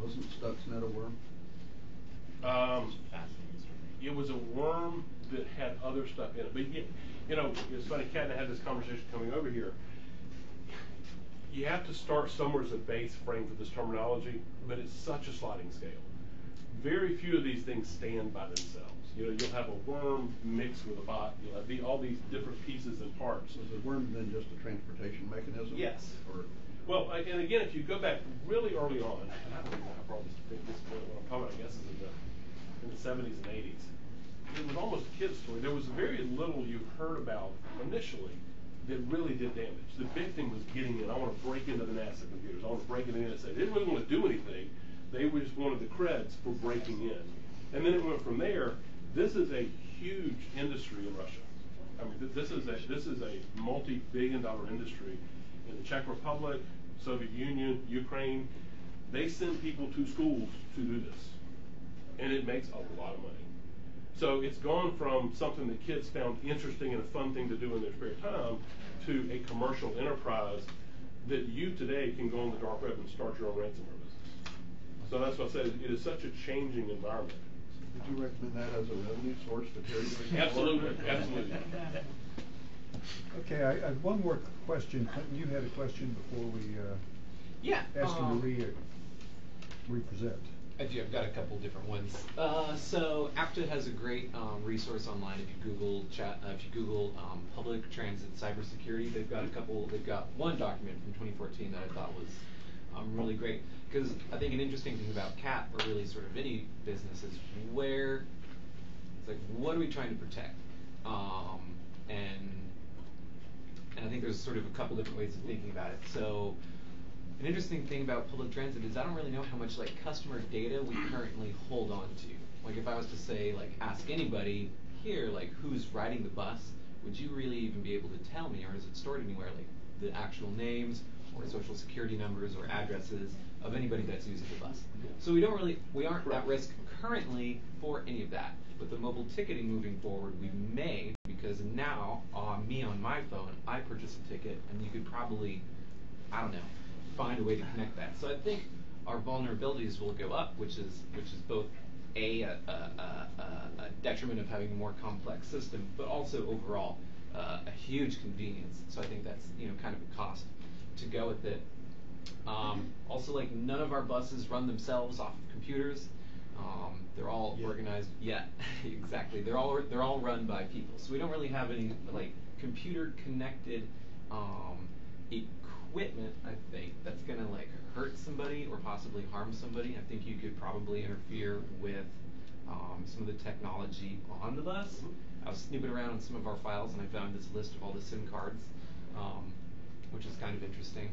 Wasn't Stuxnet a worm? It was a worm that had other stuff in it. But you know, it's funny, Kat and I had this conversation coming over here. You have to start somewhere as a base frame for this terminology, but it's such a sliding scale. Very few of these things stand by themselves. You know, you'll have a worm mixed with a bot. You'll have all these different pieces and parts. Was the worm then just a transportation mechanism? Yes. Or well, and again, if you go back really early on, and I don't even know how broad this what I'm talking about, I guess, is in the 70s and 80s. It was almost a kid's story. There was very little you heard about initially that really did damage. The big thing was getting in. I want to break into the NASA computers. I want to break into the NSA. They didn't really want to do anything. They just wanted the creds for breaking in. And then it went from there. This is a huge industry in Russia. I mean, this is a multi-billion-dollar industry in the Czech Republic, Soviet Union, Ukraine. They send people to schools to do this, and it makes a lot of money. So it's gone from something that kids found interesting and a fun thing to do in their spare time to a commercial enterprise that you today can go on the dark web and start your own ransomware business. So that's what I said, it is such a changing environment. would you recommend that as a revenue source for Terry? Absolutely, absolutely. Okay, I have one more question. Clinton, you had a question before we ask him to re-present. I do. I've got a couple different ones. So APTA has a great resource online. If you Google public transit cybersecurity, they've got one document from 2014 that I thought was really great, because I think an interesting thing about CAT, or really sort of any business, is what are we trying to protect? And I think there's sort of a couple different ways of thinking about it. So an interesting thing about public transit is I don't really know how much customer data we currently hold on to. Like if I was to say, ask anybody here, who's riding the bus, would you really even be able to tell me, or is it stored anywhere? The actual names, or social security numbers or addresses of anybody that's using the bus. So we aren't at risk currently for any of that. With the mobile ticketing moving forward, we may, because now on my phone, I purchase a ticket, and you could probably, I don't know, find a way to connect that. So I think our vulnerabilities will go up, which is both a detriment of having a more complex system, but also overall a huge convenience. So I think that's kind of a cost to go with it. Also, like, none of our buses run themselves off of computers. They're all organized. Yeah, exactly. They're all run by people. So we don't really have any like computer connected equipment, I think, that's gonna like hurt somebody or possibly harm somebody. I think you could probably interfere with some of the technology on the bus. I was snooping around on some of our files and I found this list of all the SIM cards, which is kind of interesting.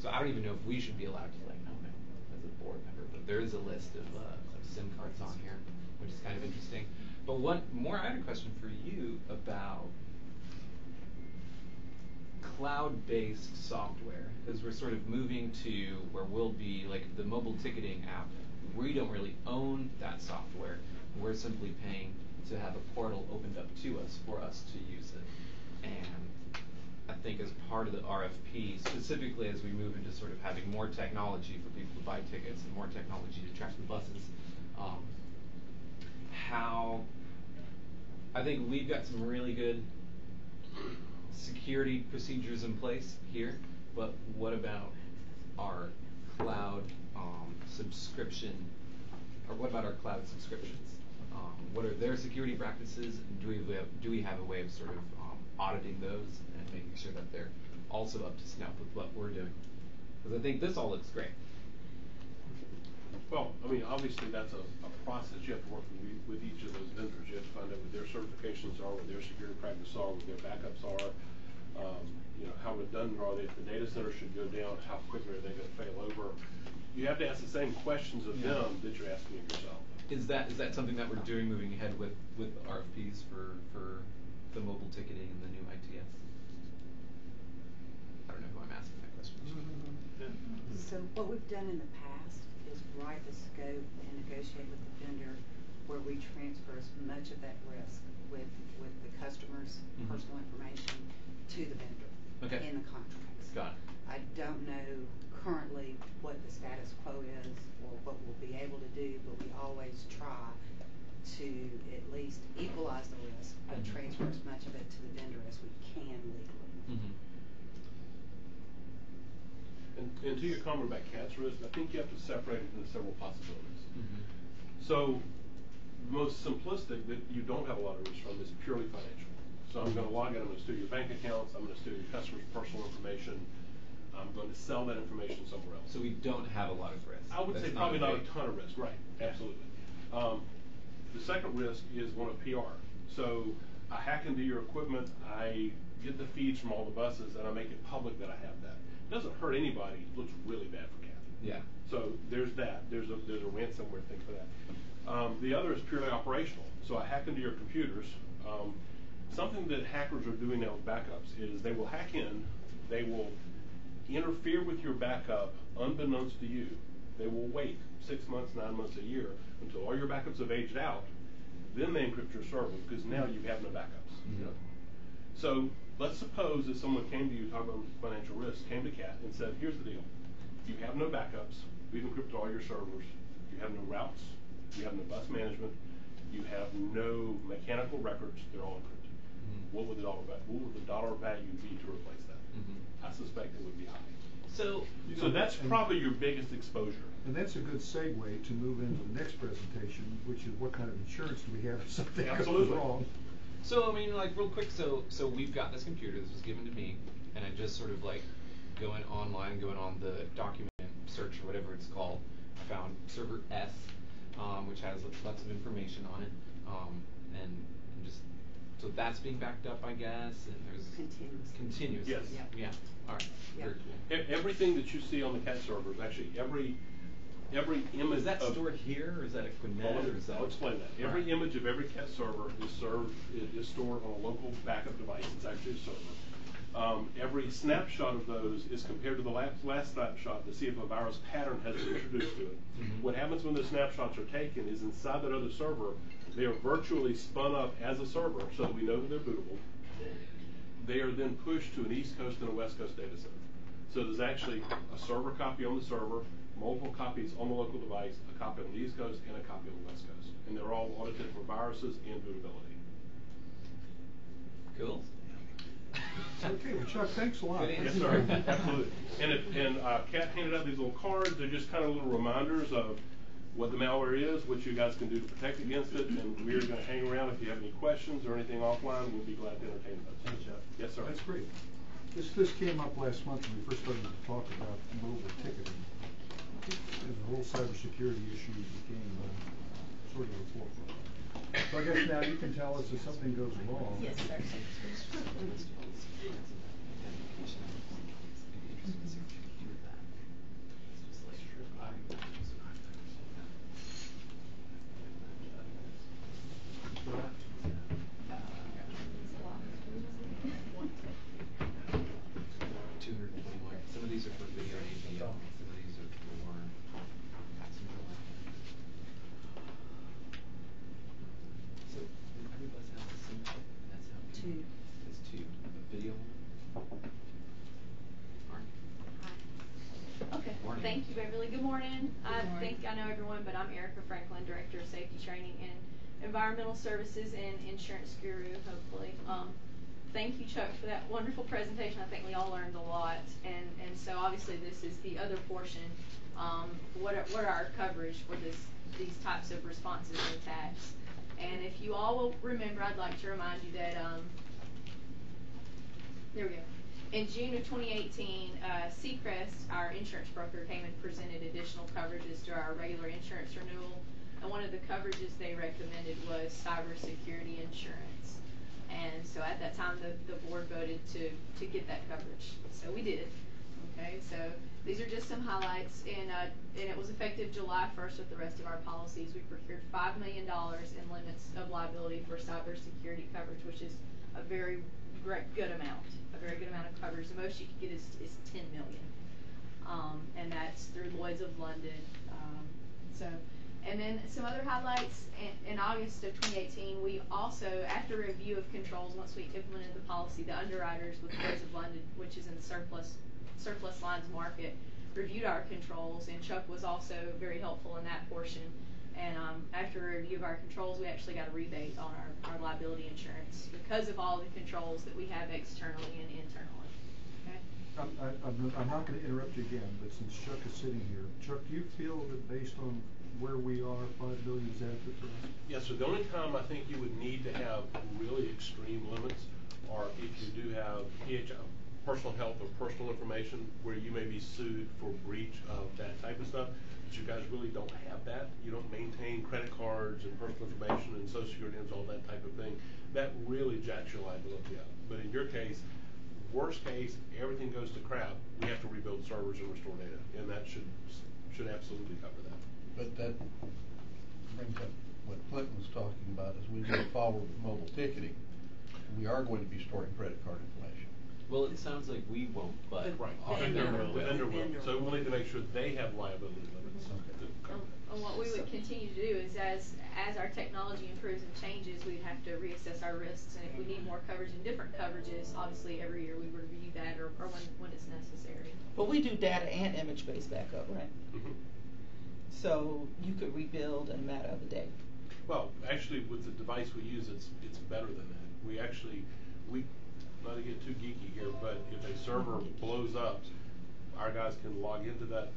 So I don't even know if we should be allowed to like own it as a board member, but there is a list of SIM cards on here, which is kind of interesting. But one more, I had a question for you about cloud-based software, because we're sort of moving to where we'll be like the mobile ticketing app. We don't really own that software. We're simply paying to have a portal opened up to us for us to use it. And I think as part of the RFP, specifically as we move into sort of having more technology for people to buy tickets and more technology to track the buses, I think we've got some really good security procedures in place here, but what about our cloud subscription, or what about our cloud subscriptions? What are their security practices? Do we have a way of sort of auditing those and making sure that they're also up to snuff with what we're doing? Because I think this all looks great. Well, I mean, obviously that's a process. You have to work with each of those vendors. You have to find out what their certifications are, what their security practices are, what their backups are, how redundant are they? If the data center should go down, how quickly are they going to fail over? You have to ask the same questions of them that you're asking of yourself. Is that something that we're doing moving ahead with RFPs for the mobile ticketing and the new ITS? I don't know who I'm asking that question. So what we've done in the past is write the scope and negotiate with the vendor where we transfer as much of that risk with the customer's personal information to the vendor in the contracts. Got it. I don't know currently what the status quo is or what we'll be able to do, but we always try to at least equalize the risk, but transfer as much of it to the vendor as we can legally. And to your comment about CAT's risk, I think you have to separate it into several possibilities. So the most simplistic that you don't have a lot of risk from is purely financial. So I'm going to log in, I'm going to steal your bank accounts, I'm going to steal your customer's personal information, I'm going to sell that information somewhere else. So we don't have a lot of risk. I would say probably not a ton of risk, right, absolutely. The second risk is one of PR. So I hack into your equipment, I get the feeds from all the buses, and I make it public that I have that. It doesn't hurt anybody, it looks really bad for CAT. Yeah. So there's that, there's a ransomware thing for that. The other is purely operational. So I hack into your computers. Something that hackers are doing now with backups is they will hack in, they will interfere with your backup unbeknownst to you. They will wait 6 months, 9 months, a year until all your backups have aged out. Then they encrypt your server because now you have no backups. So let's suppose that someone came to you talking about financial risk, came to CAT and said, here's the deal. You have no backups. We've encrypted all your servers. You have no routes. You have no bus management. You have no mechanical records. They're all encrypted. What would the dollar value be to replace that? I suspect it would be high. So that's probably your biggest exposure. And that's a good segue to move into the next presentation, which is what kind of insurance do we have if something goes wrong? So I mean, like, real quick, so we've got this computer. This was given to me, and I just sort of like going online, going on the document search or whatever it's called. I found server S, which has lots of information on it, and just so that's being backed up, I guess, and there's continuously. Yes. Yeah. All right. Yep. Very cool. Everything that you see on the CAT servers, actually every image. Is that stored here, or is that at Quinnet, or is that? I'll explain that. Every image of every CAT server is stored on a local backup device. It's actually a server. Every snapshot of those is compared to the last snapshot to see if a virus pattern has been introduced to it. What happens when those snapshots are taken is inside that other server, they are virtually spun up as a server so that we know that they're bootable. They are then pushed to an East Coast and a West Coast data center. So there's actually a server copy on the server, multiple copies on the local device, a copy on the East Coast and a copy on the West Coast. And they're all audited for viruses and bootability. Cool. Okay, well, Chuck, thanks a lot. Yes, sir. Absolutely. And Kat handed out these little cards. They're just kind of little reminders of what the malware is, what you guys can do to protect against it, and we're going to hang around if you have any questions or anything offline. We'll be glad to entertain those. Thanks, Jeff. Yes, sir. That's great. This came up last month when we first started to talk about mobile ticketing. And the whole cybersecurity issue became sort of a forefront. So I guess now you can tell us if something goes wrong. Yes, sir. Some of these are for video AVL, some of these are for passenger line. So every bus has the same chip, and that's how Two. It's two. The video one. Mark. Okay, Morning. thank you, Beverly. Good morning. I morning. think I know everyone, but I'm Erica Franklin, Director of Safety Training and Environmental Services and Insurance Guru, hopefully. Thank you, Chuck, for that wonderful presentation. I think we all learned a lot, and so obviously this is the other portion. What are our coverage for these types of responses and attacks? And if you all will remember, I'd like to remind you that there we go. In June of 2018, Seacrest, our insurance broker, came and presented additional coverages to our regular insurance renewal, and one of the coverages they recommended was cybersecurity insurance. And so at that time, the board voted to get that coverage. So we did. Okay, so these are just some highlights, and it was effective July 1st with the rest of our policies. We procured $5 million in limits of liability for cybersecurity coverage, which is a very good amount of coverage. The most you can get is $10 million, and that's through Lloyd's of London. And then some other highlights, in August of 2018, we also, after review of controls, once we implemented the policy, the underwriters with Lloyd's of London, which is in the surplus lines market, reviewed our controls, and Chuck was also very helpful in that portion. And after a review of our controls, we actually got a rebate on our liability insurance because of all the controls that we have externally and internally. Okay? I'm not going to interrupt you again, but since Chuck is sitting here, Chuck, do you feel that based on where we are, $5 billion is adequate for us? Yes, so the only time I think you would need to have really extreme limits are if you do have personal health or personal information where you may be sued for breach of that type of stuff. But you guys really don't have that. You don't maintain credit cards and personal information and social security and all that type of thing. That really jacks your liability up. But in your case, worst case, everything goes to crap. We have to rebuild servers and restore data, and that should absolutely cover that. But that brings up what Clinton was talking about, as we go forward with mobile ticketing, we are going to be storing credit card information. Well, it sounds like we won't, but Right. our vendor will. Vendor will. So we'll need to make sure they have liability limits. Okay. To cover that. And what we would continue to do is as our technology improves and changes, we'd have to reassess our risks, and if we need more coverage and different coverages, obviously every year we would review that or when it's necessary. But we do data and image-based backup, right? Mm-hmm. So you could rebuild in a matter of a day. Well, actually, with the device we use, it's better than that. We not to get too geeky here, but if a server blows up, our guys can log into that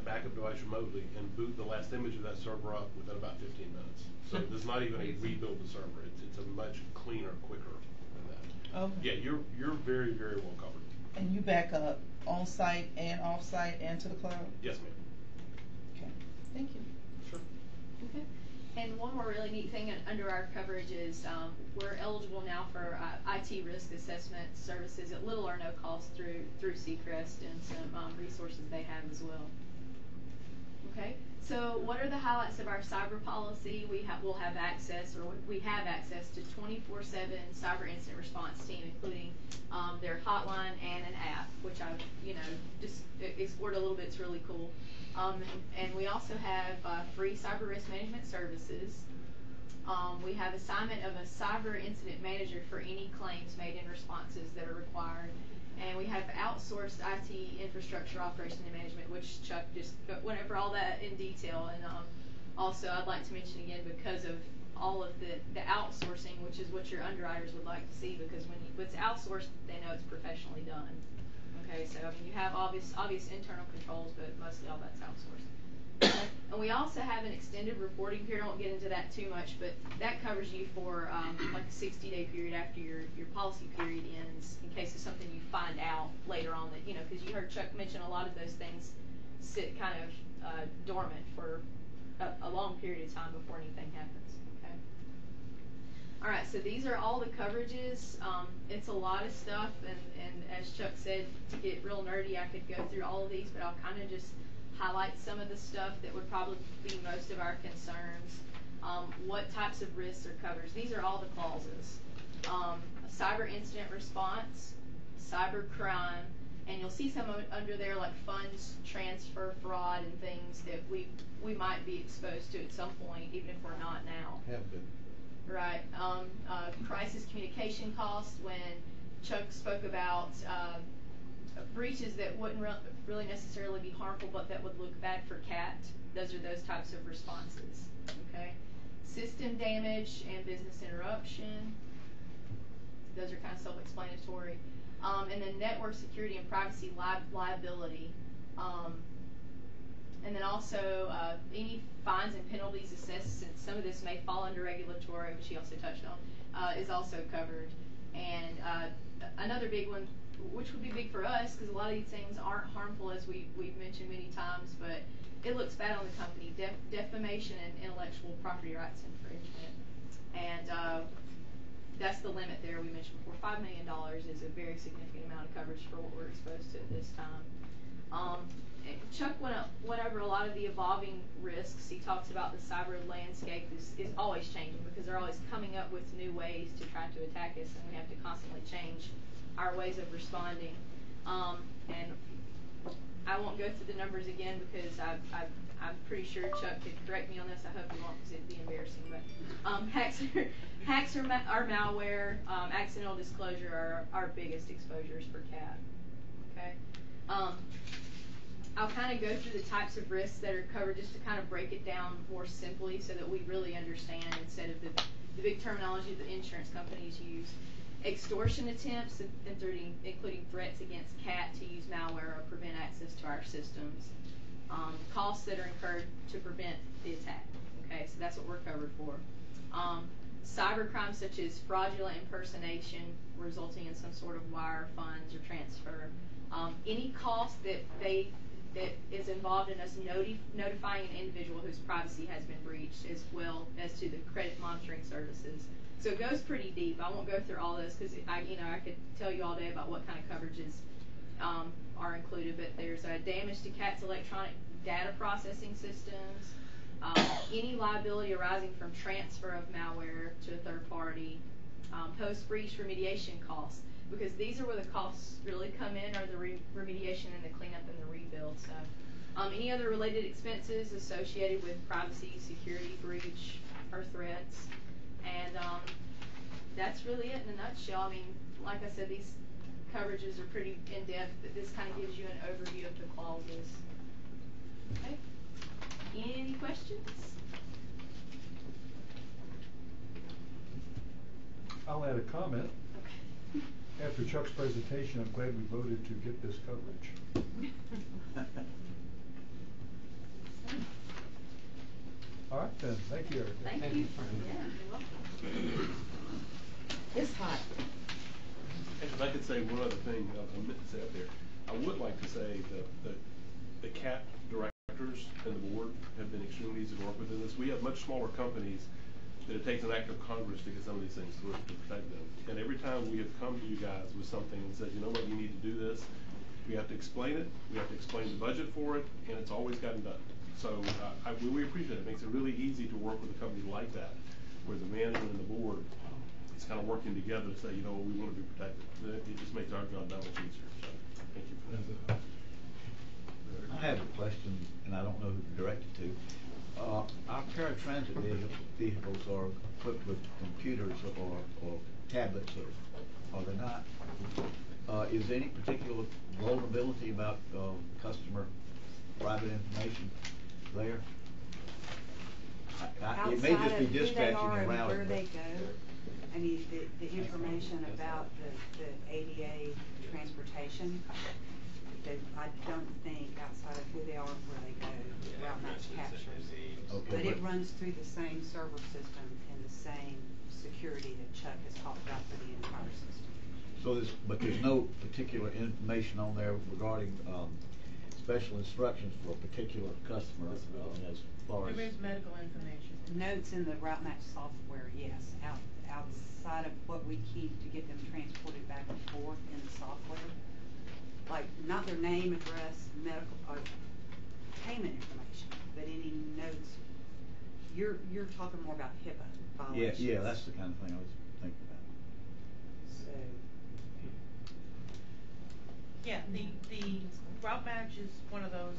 backup device remotely and boot the last image of that server up within about 15 minutes. So there's not even a rebuild the server. It's a much cleaner, quicker than that. Okay. Yeah, you're very, very well covered. And you back up on-site and off-site and to the cloud? Yes, ma'am. Okay, thank you. Sure. Okay. And one more really neat thing under our coverage is we're eligible now for IT risk assessment services at little or no cost through Seacrest and some resources they have as well. Okay, so what are the highlights of our cyber policy? We have access to 24/7 cyber incident response team, including their hotline and an app, which I've just explored a little bit. It's really cool. And we also have free cyber risk management services. We have assignment of a cyber incident manager for any claims made in responses that are required. And we have outsourced IT infrastructure operation and management, which Chuck just went over all that in detail. And also, I'd like to mention again, because of all of the outsourcing, which is what your underwriters would like to see, because when it's outsourced, they know it's professionally done. Okay, so I mean, you have obvious internal controls, but mostly all that's outsourced. And we also have an extended reporting period. I won't get into that too much, but that covers you for like a 60-day period after your policy period ends, in case it's something you find out later on that, because you heard Chuck mention a lot of those things sit kind of dormant for a long period of time before anything happens. Okay. All right, so these are all the coverages. It's a lot of stuff, and as Chuck said, to get real nerdy, I could go through all of these, but I'll kind of just highlight some of the stuff that would probably be most of our concerns. What types of risks are covered? These are all the clauses. Cyber incident response, cyber crime, and you'll see some under there like funds transfer fraud and things that we might be exposed to at some point, even if we're not now. Have been. Right. Crisis communication costs, when Chuck spoke about breaches that wouldn't really necessarily be harmful, but that would look bad for CAT. Those are those types of responses. Okay. System damage and business interruption. Those are kind of self-explanatory. And then network security and privacy liability. And then also any fines and penalties assessed, since some of this may fall under regulatory, which he also touched on, is also covered. And another big one, which would be big for us, because a lot of these things aren't harmful, as we've mentioned many times, but it looks bad on the company, defamation and intellectual property rights infringement. And that's the limit there we mentioned before. $5 million is a very significant amount of coverage for what we're exposed to at this time. Chuck went over a lot of the evolving risks. He talks about the cyber landscape is always changing, because they're always coming up with new ways to try to attack us, and we have to constantly change our ways of responding. And I won't go through the numbers again, because I'm pretty sure Chuck could correct me on this. I hope he won't, because it'd be embarrassing. But hacks are malware. Accidental disclosure are our biggest exposures for CAT. Okay. I'll kind of go through the types of risks that are covered, just to kind of break it down more simply, so that we really understand, instead of the big terminology that the insurance companies use. Extortion attempts, including threats against CAT to use malware or prevent access to our systems. Costs that are incurred to prevent the attack. Okay, so that's what we're covered for. Cyber crimes such as fraudulent impersonation resulting in some sort of wire, funds, or transfer. Any cost that is involved in us notifying an individual whose privacy has been breached, as well as to the credit monitoring services. So it goes pretty deep. I won't go through all this, because I could tell you all day about what kind of coverages are included. But there's damage to CAT's electronic data processing systems, any liability arising from transfer of malware to a third party, post-breach remediation costs, because these are where the costs really come in, are the remediation and the cleanup and the rebuild. So any other related expenses associated with privacy, security breach, or threats. And that's really it in a nutshell. I mean, like I said, these coverages are pretty in-depth, but this kind of gives you an overview of the clauses. Okay. Any questions? I'll add a comment. Okay. After Chuck's presentation, I'm glad we voted to get this coverage. All right then, thank you, Erica. Thank you. Yeah, you're welcome. It's hot. If I could say one other thing, I meant to say up there, I would like to say that the CAT directors and the board have been extremely easy to work with in this. We have much smaller companies that it takes an act of Congress to get some of these things through to protect them. And every time we have come to you guys with something and said, you know what, you need to do this, we have to explain it, we have to explain the budget for it, and it's always gotten done. So we appreciate it. It makes it really easy to work with a company like that, where the management and the board is kind of working together to say, you know, we want to be protected. It just makes our job that much easier. So thank you for that. I have a question, and I don't know who to direct it to. Our paratransit vehicles are equipped with computers or tablets, or are they not? Is there any particular vulnerability about customer private information there? It may just be Outside of who they dispatching are and and routing. where they go, I mean, the information about the ADA transportation, I don't think outside of who they are and where they go, Route Maps captures. Okay, But it runs through the same server system and the same security that Chuck has talked about for the entire system. So but there's no particular information on there regarding special instructions for a particular customer as far as. There is medical information. Notes in the Route Match software, yes. Outside of what we keep to get them transported back and forth in the software, like not their name, address, medical, payment information, but any notes. You're talking more about HIPAA violations. Yeah, that's the kind of thing I was thinking about. So. Yeah, the Route Match is one of those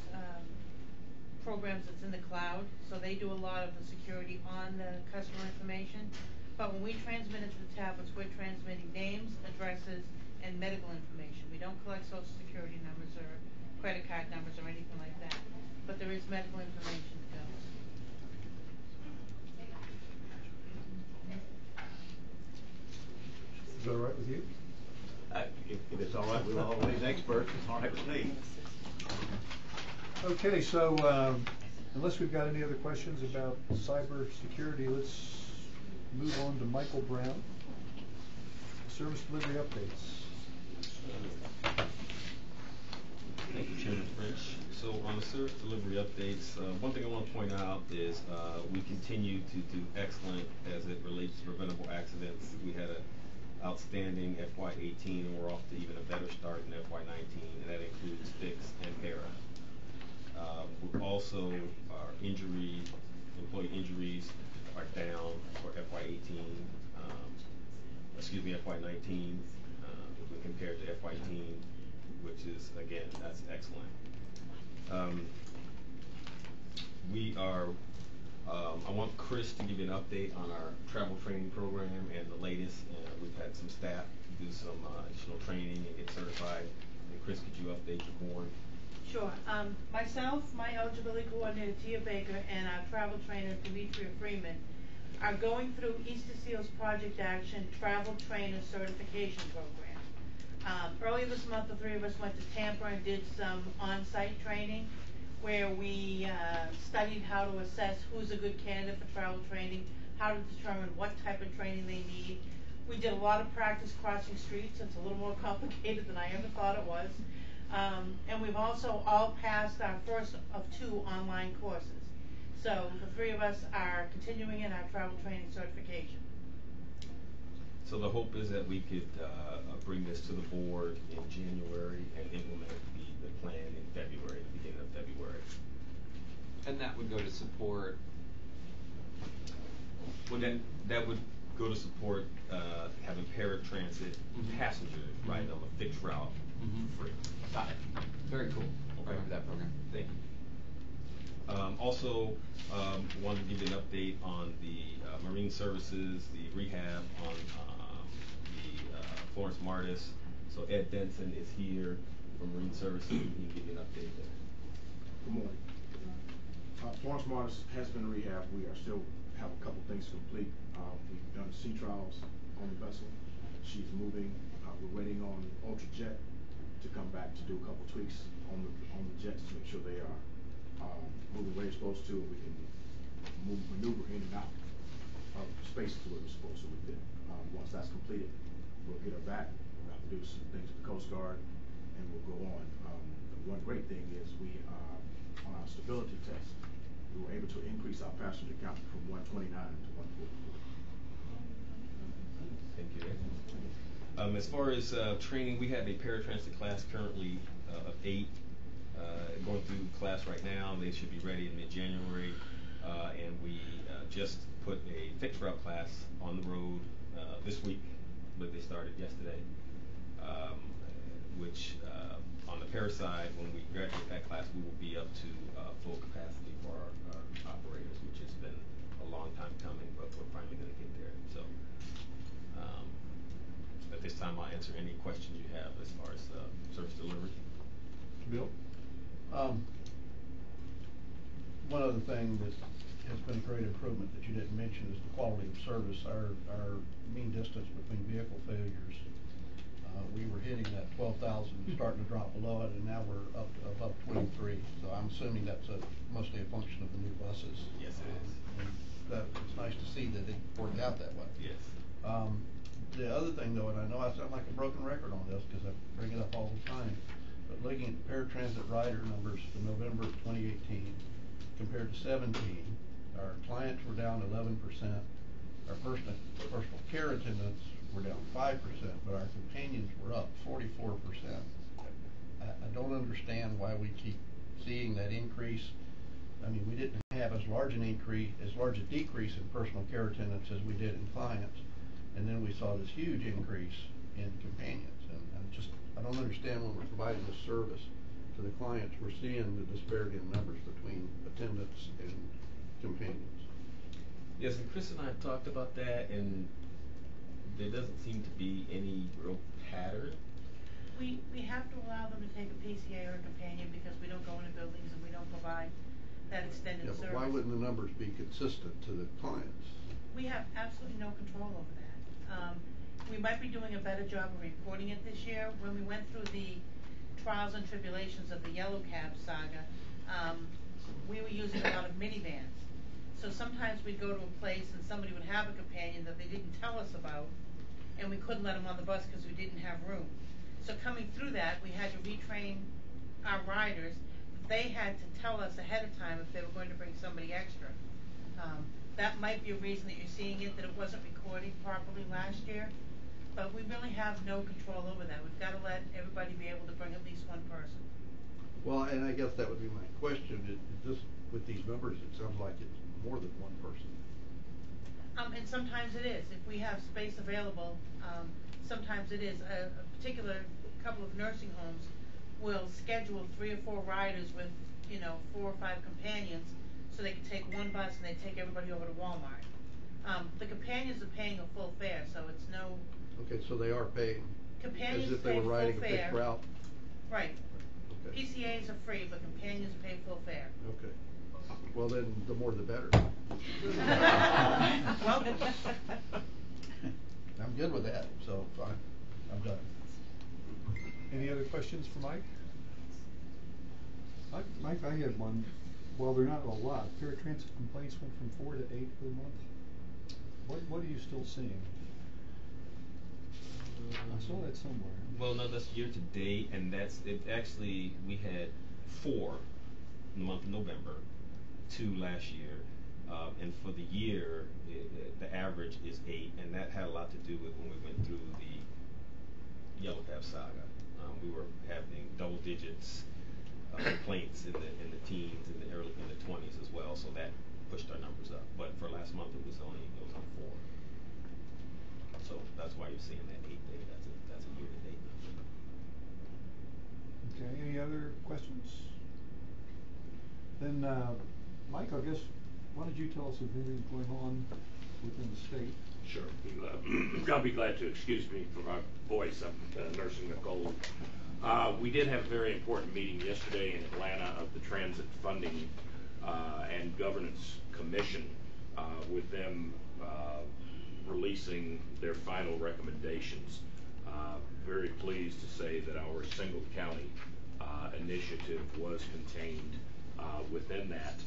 programs that's in the cloud, so they do a lot of the security on the customer information. But when we transmit it to the tablets, we're transmitting names, addresses, and medical information. We don't collect social security numbers or credit card numbers or anything like that. But there is medical information that goes. Is that all right with you? If it's all right with all these experts, it's all right with me. Okay, so unless we've got any other questions about cyber security, let's move on to Michael Brown. Service delivery updates. Thank you, Chairman French. So on the service delivery updates, one thing I want to point out is we continue to do excellent as it relates to preventable accidents. We had an outstanding FY18, and we're off to even a better start in FY19, and that includes fix and para. We're also, our employee injuries are down for FY18, FY19, when compared to FY18, which is, again, that's excellent. I want Chris to give you an update on our travel training program and the latest. We've had some staff do some additional training and get certified. And Chris, could you update the board? Sure. Myself, my eligibility coordinator, Tia Baker, and our travel trainer, Demetria Freeman, are going through Easter Seals Project Action Travel Trainer Certification Program. Earlier this month, the three of us went to Tampa and did some on-site training where we studied how to assess who's a good candidate for travel training, how to determine what type of training they need. We did a lot of practice crossing streets. It's a little more complicated than I ever thought it was. And we've also all passed our first of 2 online courses. So the three of us are continuing in our travel training certification. So the hope is that we could bring this to the board in January and implement the plan in February, the beginning of February. And that would go to support. Well, then that would go to support having paratransit passengers right on a fixed route for free. Got it. Very cool. Okay. Right with that program. Thank you. Also, wanted to give you an update on the marine services, the rehab on the Florence Martis. So Ed Denson is here from Marine Services. He can give you an update there. Good morning. Florence Martis has been rehabbed. We are still have a couple things to complete. We've done sea trials on the vessel. She's moving. We're waiting on Ultrajet to come back to do a couple tweaks on the jets to make sure they are moving where they're supposed to, and we can maneuver in and out of spaces where we're supposed to. Once that's completed, we'll get her back. We'll have to do some things with the Coast Guard, and we'll go on. The one great thing is we on our stability test, we were able to increase our passenger count from 129 to 144. Thank you. As far as training, we have a paratransit class currently of 8. going through class right now. They should be ready in mid-January. And we just put a fixed route class on the road this week, but they started yesterday, which on the para side, when we graduate that class, we will be up to full capacity for our operators, which has been a long time coming, but we're finally going to get there. So at this time, I'll answer any questions you have as far as service delivery. Bill? One other thing that has been a great improvement that you didn't mention is the quality of service. Our mean distance between vehicle failures, we were hitting that 12,000, starting to drop below it, and now we're up to above 23. So I'm assuming that's mostly a function of the new buses. Yes, it is. And it's nice to see that it worked out that way. Yes. The other thing, though, and I know I sound like a broken record on this because I bring it up all the time, but looking at the paratransit rider numbers for November of 2018 compared to 17, our clients were down 11%, our personal care attendants were down 5%, but our companions were up 44%. I don't understand why we keep seeing that increase. I mean, we didn't have as large a decrease in personal care attendants as we did in clients, and then we saw this huge increase in companions. And I don't understand when we're providing this service to the clients, we're seeing the disparity in numbers between attendants and companions. Yes, and Chris and I have talked about that, and there doesn't seem to be any real pattern. We have to allow them to take a PCA or a companion because we don't go into buildings and we don't provide that extended service. But why wouldn't the numbers be consistent to the clients? We have absolutely no control over that. We might be doing a better job of reporting it this year. When we went through the trials and tribulations of the yellow cab saga, we were using a lot of minivans. So sometimes we'd go to a place and somebody would have a companion that they didn't tell us about, and we couldn't let them on the bus because we didn't have room. So coming through that, we had to retrain our riders. They had to tell us ahead of time if they were going to bring somebody extra. That might be a reason that you're seeing it, that it wasn't recording properly last year, but we really have no control over that. We've got to let everybody be able to bring at least one person. Well, and I guess that would be my question. Just with these numbers, it sounds like it's more than one person. And sometimes it is. If we have space available, sometimes it is. A particular couple of nursing homes will schedule 3 or 4 riders with, 4 or 5 companions, so they can take one bus and they take everybody over to Walmart. The companions are paying a full fare, so it's no. Okay, so they are paying. Companions as if they were riding a fixed route. Right. Okay. PCAs are free, but companions pay full fare. Okay. Well, then the more the better. Well, I'm good with that, so fine. I'm done. Any other questions for Mike? Mike, I had one. Well, they're not a lot. Paratransit complaints went from 4 to 8 per month. What are you still seeing? I saw that somewhere. Well, no, that's year to date, and actually, we had 4 in the month of November, 2 last year, and for the year, the average is 8, and that had a lot to do with when we went through the yellow cab saga. We were having double digits complaints in the teens and the 20s as well, so that pushed our numbers up. But for last month, it was on 4. So that's why you're seeing that 8 day. That's a year to date number. Okay. Any other questions? Then, Mike, I guess why don't you tell us if anything's going on within the state? Sure. I'll be glad to. Excuse me for my voice. I'm nursing a cold. We did have a very important meeting yesterday in Atlanta of the Transit Funding and Governance Commission, with them releasing their final recommendations. Very pleased to say that our single county initiative was contained within that.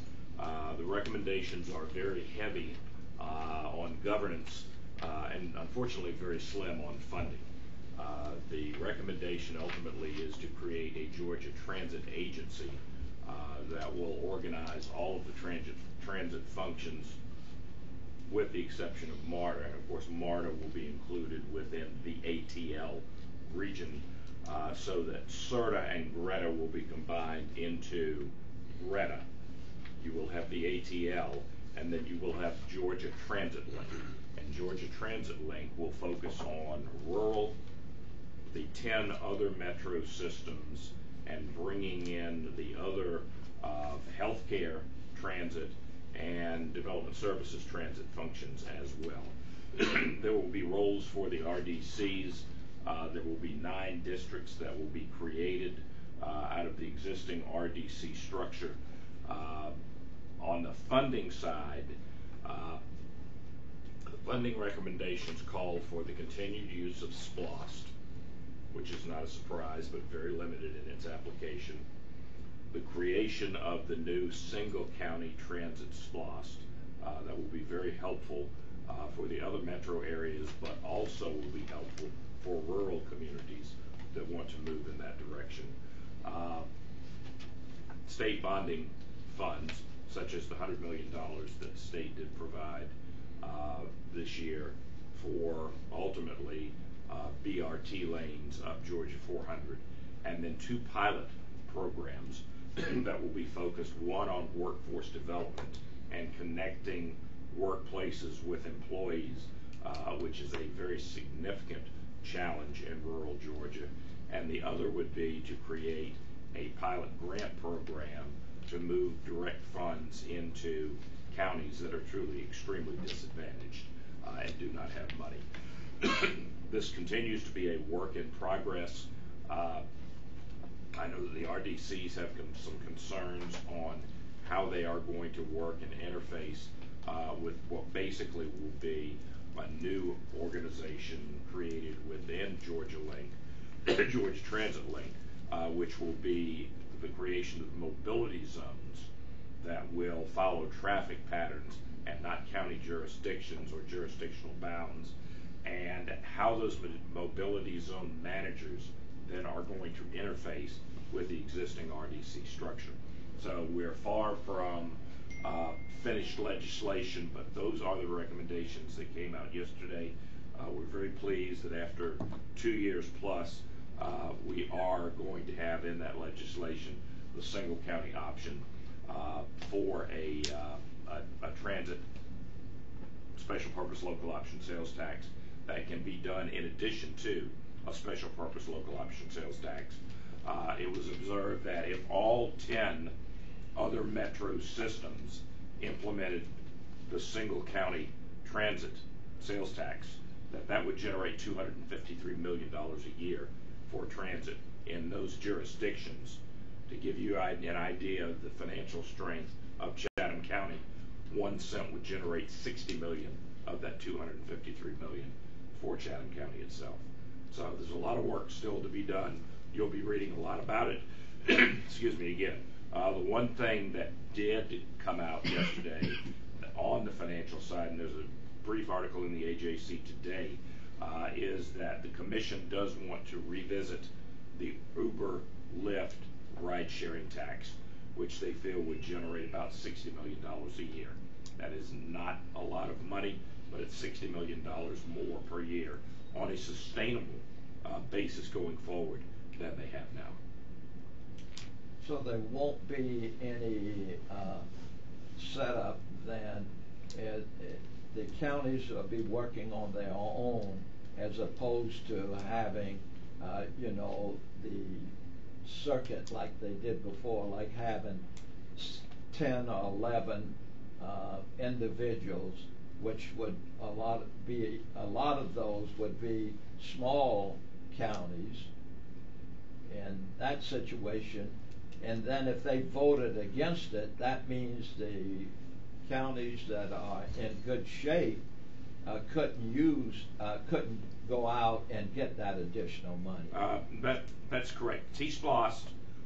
The recommendations are very heavy on governance and unfortunately very slim on funding. The recommendation ultimately is to create a Georgia Transit Agency that will organize all of the transit functions with the exception of MARTA. And of course, MARTA will be included within the ATL region so that CERTA and Greta will be combined into Greta. You will have the ATL, and then you will have Georgia Transit Link. And Georgia Transit Link will focus on rural, the 10 other metro systems, and bringing in the other healthcare transit and development services transit functions as well. There will be roles for the RDCs. There will be 9 districts that will be created out of the existing RDC structure. On the funding side, the funding recommendations call for the continued use of SPLOST, which is not a surprise but very limited in its application. The creation of the new single county transit SPLOST that will be very helpful for the other metro areas, but also will be helpful for rural communities that want to move in that direction. State bonding funds, such as the $100 million that the state did provide this year for ultimately BRT lanes up Georgia 400, and then 2 pilot programs that will be focused, one on workforce development and connecting workplaces with employees, which is a very significant challenge in rural Georgia, and the other would be to create a pilot grant program to move direct funds into counties that are truly extremely disadvantaged and do not have money. This continues to be a work in progress. I know that the RDCs have some concerns on how they are going to work and interface with what basically will be a new organization created within Georgia Link, Georgia Transit Link, which will be the creation of mobility zones that will follow traffic patterns and not county jurisdictions or jurisdictional bounds, and how those mobility zone managers then are going to interface with the existing RDC structure. So we're far from finished legislation, but those are the recommendations that came out yesterday. We're very pleased that after 2 years plus, we are going to have in that legislation the single county option for a transit special purpose local option sales tax that can be done in addition to a special purpose local option sales tax. It was observed that if all 10 other metro systems implemented the single county transit sales tax, that would generate $253 million a year for transit in those jurisdictions. To give you an idea of the financial strength of Chatham County, 1 cent would generate 60 million of that 253 million for Chatham County itself. So there's a lot of work still to be done. You'll be reading a lot about it. Excuse me again. The one thing that did come out yesterday on the financial side, and there's a brief article in the AJC today, is that the commission does want to revisit the Uber Lyft ride-sharing tax, which they feel would generate about $60 million a year. That is not a lot of money, but it's $60 million more per year on a sustainable basis going forward than they have now. So there won't be any setup then. The counties will be working on their own, as opposed to having, the circuit like they did before, like having 10 or 11 individuals, which would a lot of those would be small counties in that situation. And then if they voted against it, that means the counties that are in good shape couldn't go out and get that additional money. That's correct. T-SPLOST,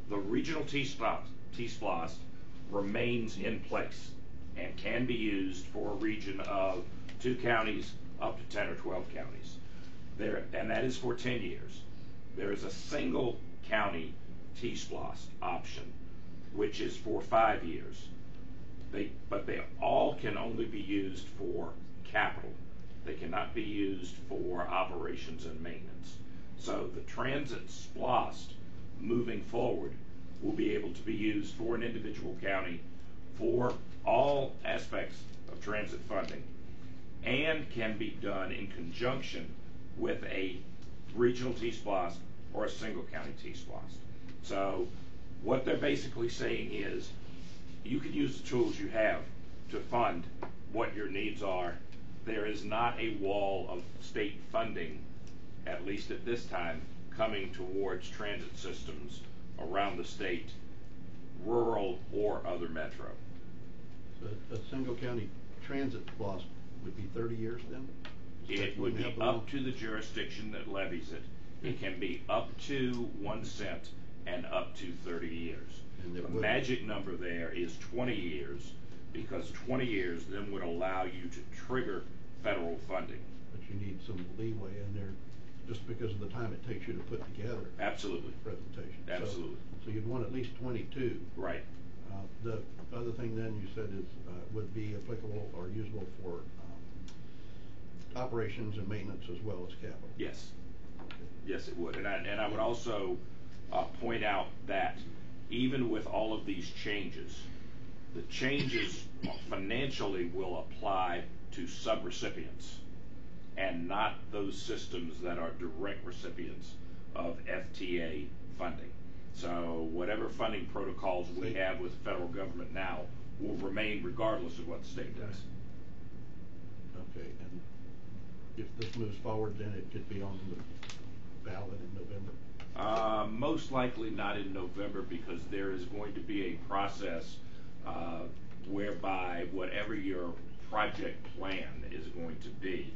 the regional T-SPLOST remains in place and can be used for a region of 2 counties up to 10 or 12 counties. And that is for 10 years. There is a single county T-SPLOST option, which is for 5 years. But they all can only be used for capital. They cannot be used for operations and maintenance. So the transit SPLOST moving forward will be able to be used for an individual county for all aspects of transit funding, and can be done in conjunction with a regional T-SPLOST or a single county T-SPLOST. So what they're basically saying is you can use the tools you have to fund what your needs are. There is not a wall of state funding, at least at this time, coming towards transit systems around the state, rural or other metro. So a single county transit loss would be 30 years then? It would be up to the jurisdiction that levies it. It can be up to 1 cent and up to 30 years. The magic number there is 20 years, because 20 years then would allow you to trigger federal funding. But you need some leeway in there just because of the time it takes you to put together. Absolutely. Presentation. Absolutely. So you'd want at least 22. Right. The other thing then you said is would be applicable or usable for operations and maintenance as well as capital. Yes. Yes, it would. And I would also point out that even with all of these changes, the changes financially will apply to subrecipients and not those systems that are direct recipients of FTA funding. So whatever funding protocols we have with the federal government now will remain regardless of what the state does. Okay, and if this moves forward, then it could be on the ballot in November? Most likely not in November, because there is going to be a process whereby whatever your project plan is going to be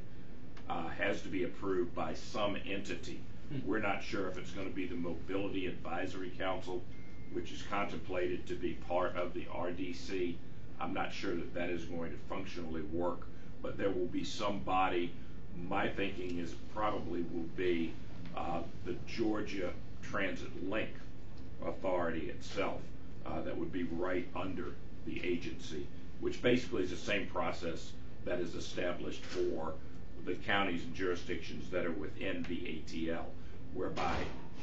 has to be approved by some entity. We're not sure if it's going to be the Mobility Advisory Council, which is contemplated to be part of the RDC. I'm not sure that that is going to functionally work, but there will be some body. My thinking is probably will be the Georgia Transit Link Authority itself, that would be right under the agency, which basically is the same process that is established for the counties and jurisdictions that are within the ATL, whereby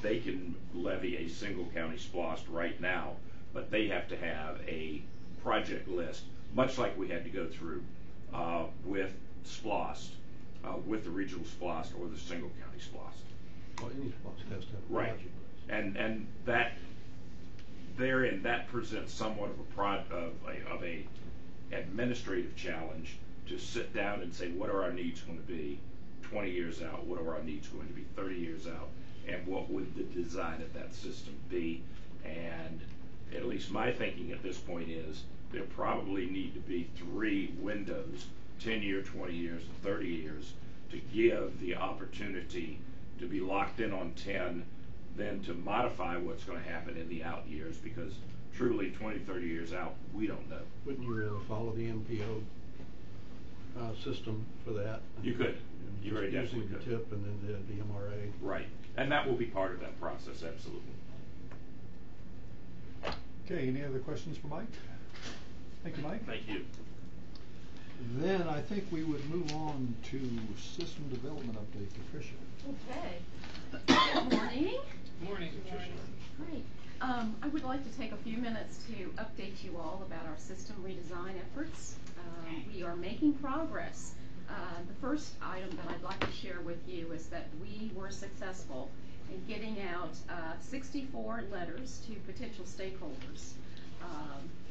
they can levy a single county SPLOST right now, but they have to have a project list, much like we had to go through with SPLOST, with the regional SPLOST or the single county SPLOST. Well, any SPLOST has to have a right. project list. And that therein that presents somewhat of a administrative challenge to sit down and say, what are our needs going to be 20 years out? What are our needs going to be 30 years out? And what would the design of that system be? And at least my thinking at this point is there probably need to be 3 windows, 10 years, 20 years, and 30 years, to give the opportunity to be locked in on 10, then to modify what's going to happen in the out years, because truly 20, 30 years out, we don't know. Wouldn't you really follow the MPO system for that? You could. You very definitely could. could. The TIP and then the MRA. Right. And that will be part of that process, absolutely. Okay, any other questions for Mike? Thank you, Mike. Thank you. Then I think we would move on to system development update. Patricia. Okay. Good morning. Morning, Patricia. Great. I would like to take a few minutes to update you all about our system redesign efforts. We are making progress. The first item that I'd like to share with you is that we were successful in getting out 64 letters to potential stakeholders.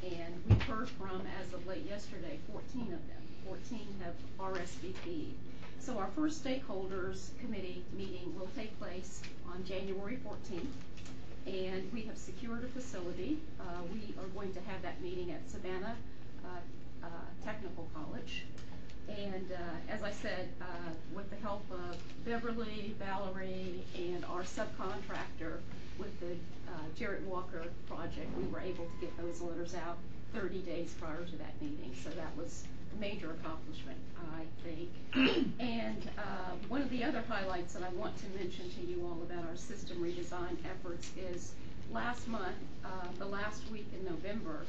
And we've heard from, as of late yesterday, 14 of them. 14 have RSVP'd. So our first stakeholders committee meeting will take place on January 14th. And we have secured a facility. We are going to have that meeting at Savannah Technical College. And as I said, with the help of Beverly, Valerie, and our subcontractor with the Jarrett Walker project, we were able to get those letters out 30 days prior to that meeting. So that was a major accomplishment, I think. And one of the other highlights that I want to mention to you all about our system redesign efforts is last month, the last week in November,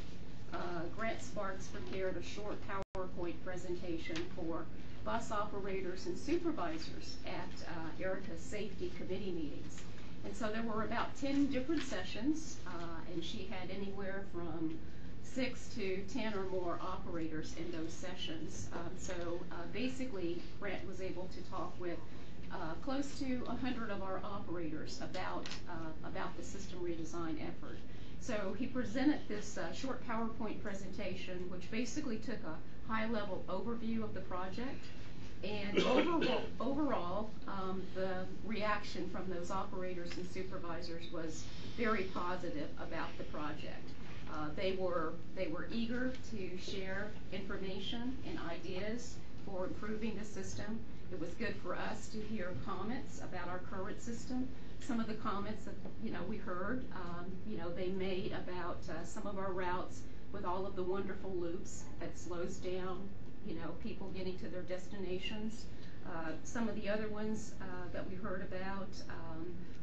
Grant Sparks prepared a short PowerPoint presentation for bus operators and supervisors at Erica's safety committee meetings. And so there were about 10 different sessions, and she had anywhere from 6 to 10 or more operators in those sessions. Basically, Grant was able to talk with close to 100 of our operators about the system redesign effort. So he presented this short PowerPoint presentation, which basically took a high-level overview of the project. And overall, the reaction from those operators and supervisors was very positive about the project. They were eager to share information and ideas for improving the system. It was good for us to hear comments about our current system. Some of the comments that we heard, they made about some of our routes with all of the wonderful loops that slows down people getting to their destinations. Some of the other ones that we heard about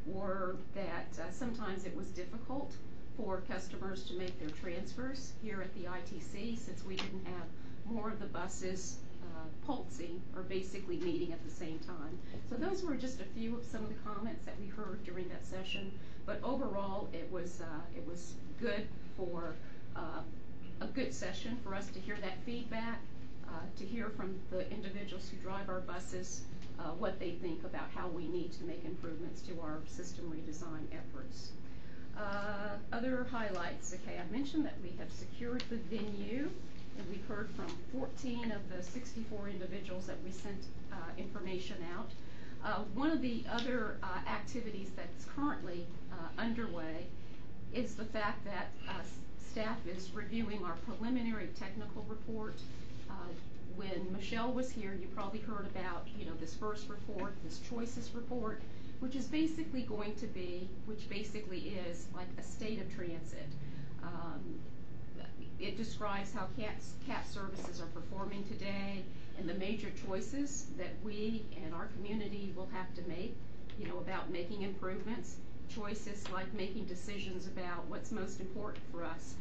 were that sometimes it was difficult for customers to make their transfers here at the ITC, since we didn't have more of the buses pulsing or basically meeting at the same time. So those were just a few of some of the comments that we heard during that session. But overall, it was good for a good session for us to hear that feedback, to hear from the individuals who drive our buses what they think about how we need to make improvements to our system redesign efforts. Other highlights, okay, I mentioned that we have secured the venue, and we've heard from 14 of the 64 individuals that we sent information out. One of the other activities that's currently underway is the fact that staff is reviewing our preliminary technical report. When Michelle was here, you probably heard about this first report, this choices report, which is basically going to be, which basically is like a state of transit. It describes how CAT services are performing today and the major choices that we and our community will have to make, about making improvements. Choices like making decisions about what's most important for us.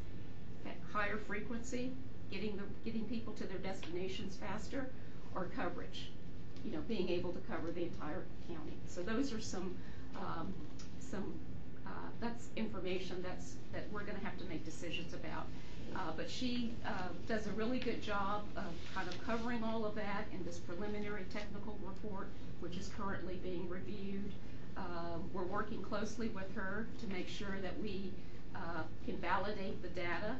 Higher frequency, getting people to their destinations faster, or coverage, being able to cover the entire county. So those are some that's information that we're going to have to make decisions about. But she does a really good job of kind of covering all of that in this preliminary technical report, which is currently being reviewed. We're working closely with her to make sure that we can validate the data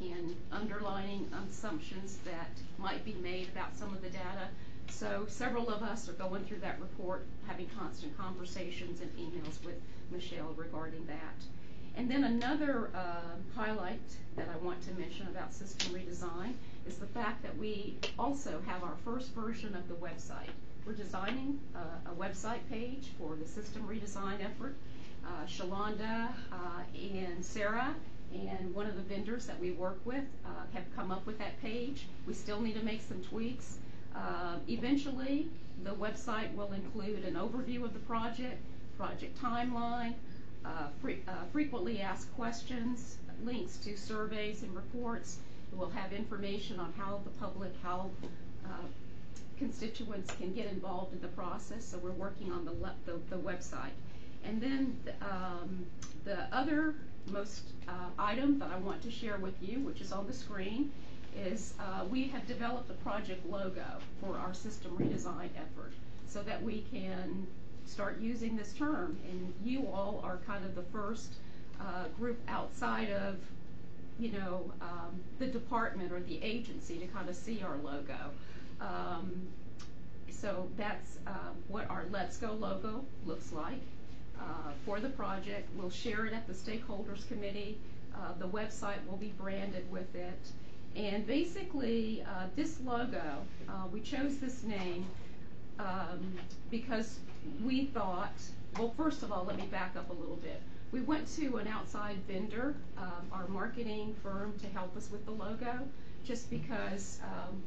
and underlining assumptions that might be made about some of the data. So several of us are going through that report, having constant conversations and emails with Michelle regarding that. And then another highlight that I want to mention about system redesign is the fact that we also have our first version of the website. We're designing a website page for the system redesign effort. Shalonda and Sarah and one of the vendors that we work with have come up with that page. We still need to make some tweaks. Eventually, the website will include an overview of the project timeline, frequently asked questions, links to surveys and reports. It will have information on how the public, constituents can get involved in the process. So we're working on the website. And then the other most item that I want to share with you, which is on the screen, is we have developed a project logo for our system redesign effort so that we can start using this term. And you all are kind of the first group outside of the department or the agency to kind of see our logo. So that's what our Let's Go logo looks like for the project. We'll share it at the stakeholders committee. The website will be branded with it. And basically, this logo, we chose this name because we thought, well, first of all, let me back up a little bit. We went to an outside vendor, our marketing firm, to help us with the logo, just because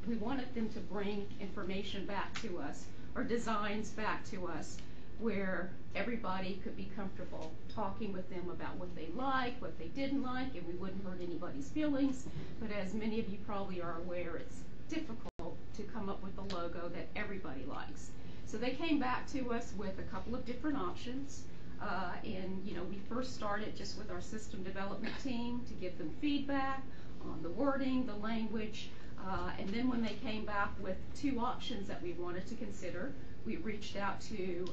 we wanted them to bring information back to us, or designs back to us, where everybody could be comfortable talking with them about what they liked, what they didn't like, and we wouldn't hurt anybody's feelings. But as many of you probably are aware, it's difficult to come up with a logo that everybody likes. So they came back to us with a couple of different options. And we first started just with our system development team to give them feedback on the wording, the language, and then when they came back with two options that we wanted to consider, we reached out to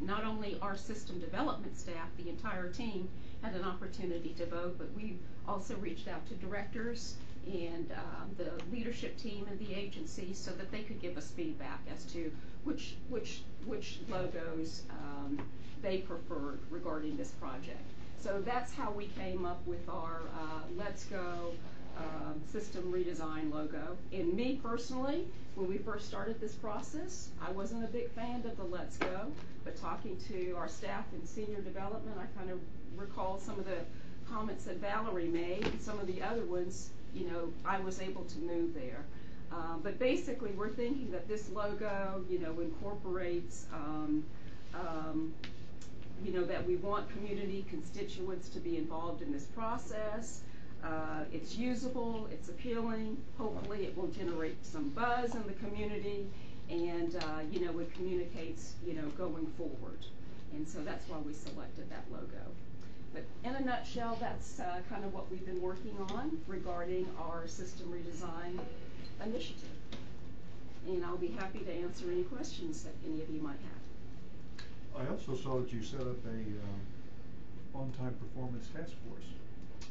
not only our system development staff, the entire team had an opportunity to vote, but we also reached out to directors and the leadership team and the agency so that they could give us feedback as to which logos they preferred regarding this project. So that's how we came up with our Let's Go system redesign logo. And me personally, when we first started this process, I wasn't a big fan of the Let's Go, but talking to our staff in senior development, I kind of recall some of the comments that Valerie made, and some of the other ones, I was able to move there. But basically, we're thinking that this logo, incorporates, that we want community constituents to be involved in this process. It's usable, it's appealing. Hopefully, it will generate some buzz in the community, and it communicates, going forward. And so that's why we selected that logo. But in a nutshell, that's kind of what we've been working on regarding our system redesign initiative. And I'll be happy to answer any questions that any of you might have. I also saw that you set up a on-time performance task force.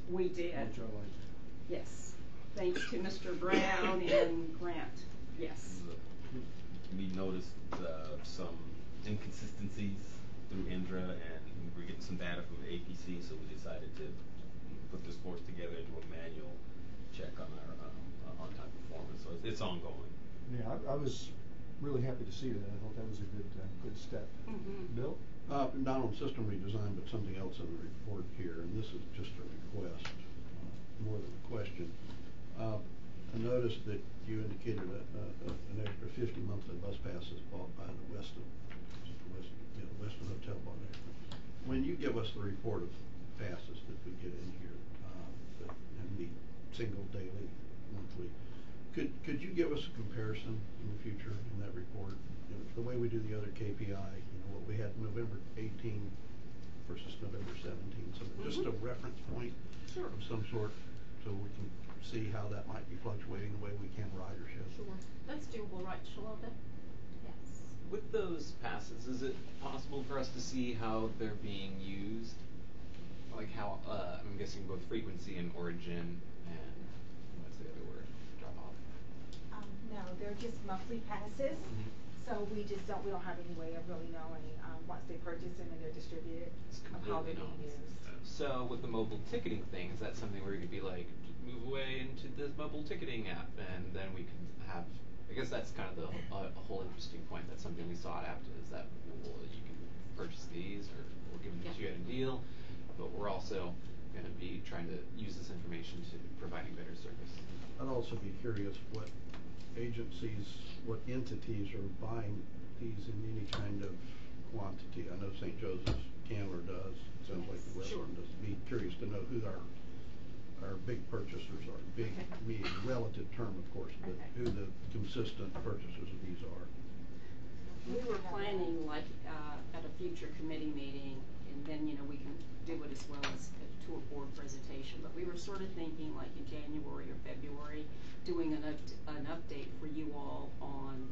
We did. Which I liked. Yes. Thanks to Mr. Brown and Grant. Yes. We noticed some inconsistencies through Indra, and we're getting some data from the APC, so we decided to put this force together into a manual check on our on-time performance. So it's ongoing. Yeah, I was really happy to see that. I thought that was a good step. Mm-hmm. Bill? Not on system redesign, but something else in the report here, and this is just a request, more than a question. I noticed that you indicated an extra 50 monthly bus passes bought by the Weston Hotel bought extra. When you give us the report of passes that we get in here, and the single, daily, monthly, could you give us a comparison in the future in that report? The way we do the other KPI, what we had November 18 versus November 17, so just a reference point of some sort, so we can see how that might be fluctuating the way we can ridership. Sure. That's doable, right, Shalonda? Yes. With those passes, is it possible for us to see how they're being used? Like how, I'm guessing both frequency and origin and, what's the other word? Drop off? No, they're just monthly passes. Mm-hmm. So we don't have any way of really knowing once they purchase them and they're distributed how they're being used. So with the mobile ticketing thing, is that something where you could be like, move away into this mobile ticketing app, and then we can have, I guess that's kind of the whole interesting point. That's something we sought after, is that you can purchase these, or we'll give them to you at a deal, but we're also going to be trying to use this information to providing better service. I'd also be curious what agencies, what entities are buying these in any kind of quantity. I know St. Joseph's Candler does. It sounds like the Western does. Be curious to know who our big purchasers are. Big, me, relative term, of course, but who the consistent purchasers of these are. We were planning, like, at a future committee meeting, and then, we can do it as well as to a board presentation, but we were sort of thinking, like, in January or February, doing an update for you all on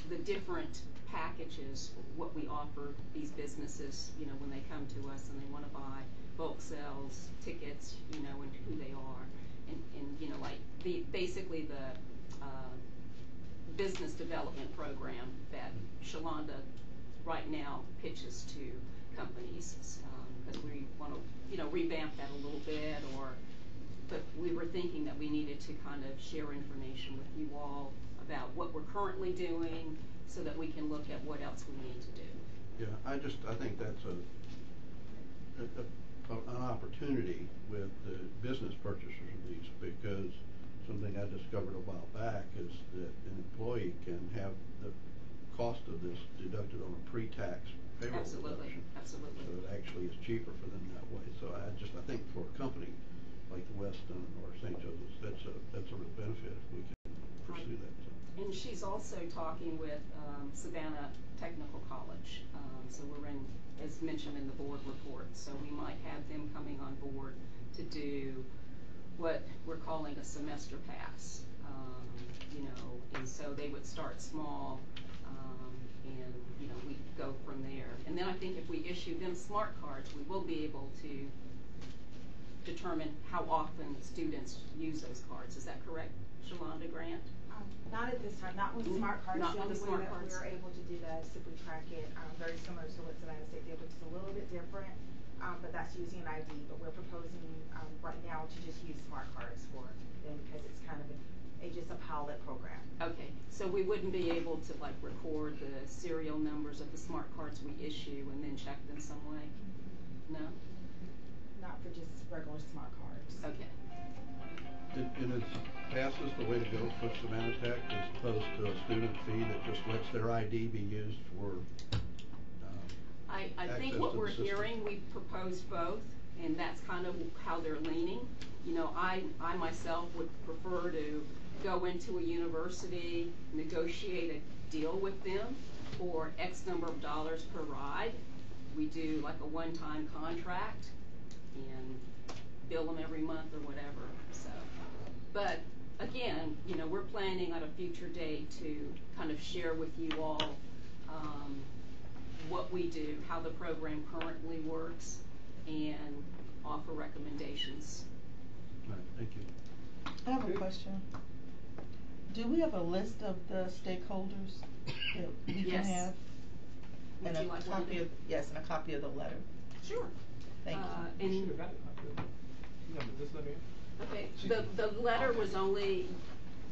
the different packages, what we offer these businesses, when they come to us and they want to buy bulk sales, tickets, and who they are, and like basically the business development program that Shalonda right now pitches to companies, because we want to, revamp that a little bit, but we were thinking that we needed to kind of share information with you all about what we're currently doing, so that we can look at what else we need to do. Yeah, I think that's an opportunity with the business purchasers of these, because something I discovered a while back is that an employee can have the cost of this deducted on a pre-tax payroll deduction. Absolutely. So it actually is cheaper for them that way. So I think for a company like the Weston or St. Joseph's, that's a real benefit if we can pursue that. So. And she's also talking with Savannah Technical College. So we're in, as mentioned in the board report, so we might have them coming on board to do what we're calling a semester pass. And so they would start small, and we go from there. And then I think if we issue them smart cards, we will be able to determine how often students use those cards. Is that correct, Shalonda Grant? Not at this time, not with smart cards. Not with the smart way cards. that we're able to do that is simply track it, very similar to what Savannah State did, which is a little bit different, but that's using an ID. But we're proposing right now to just use smart cards for them because it's kind of just a pilot program. Okay, so we wouldn't be able to like record the serial numbers of the smart cards we issue and then check them some way? No? Not for just regular smart cards. Okay. And is passes the way to go for Savannah Tech as opposed to a student fee that just lets their ID be used for I think what we're hearing, we proposed both, and that's kind of how they're leaning. I myself would prefer to go into a university, negotiate a deal with them for X number of dollars per ride. We do like a one-time contract and bill them every month or whatever. So, but again, we're planning on a future date to kind of share with you all what we do, how the program currently works, and offer recommendations. All right, thank you. I have a question. Do we have a list of the stakeholders that we can Yes. have? Would And you a like copy of, yes, and a copy of the letter. Sure. Thank you. And okay, the letter was only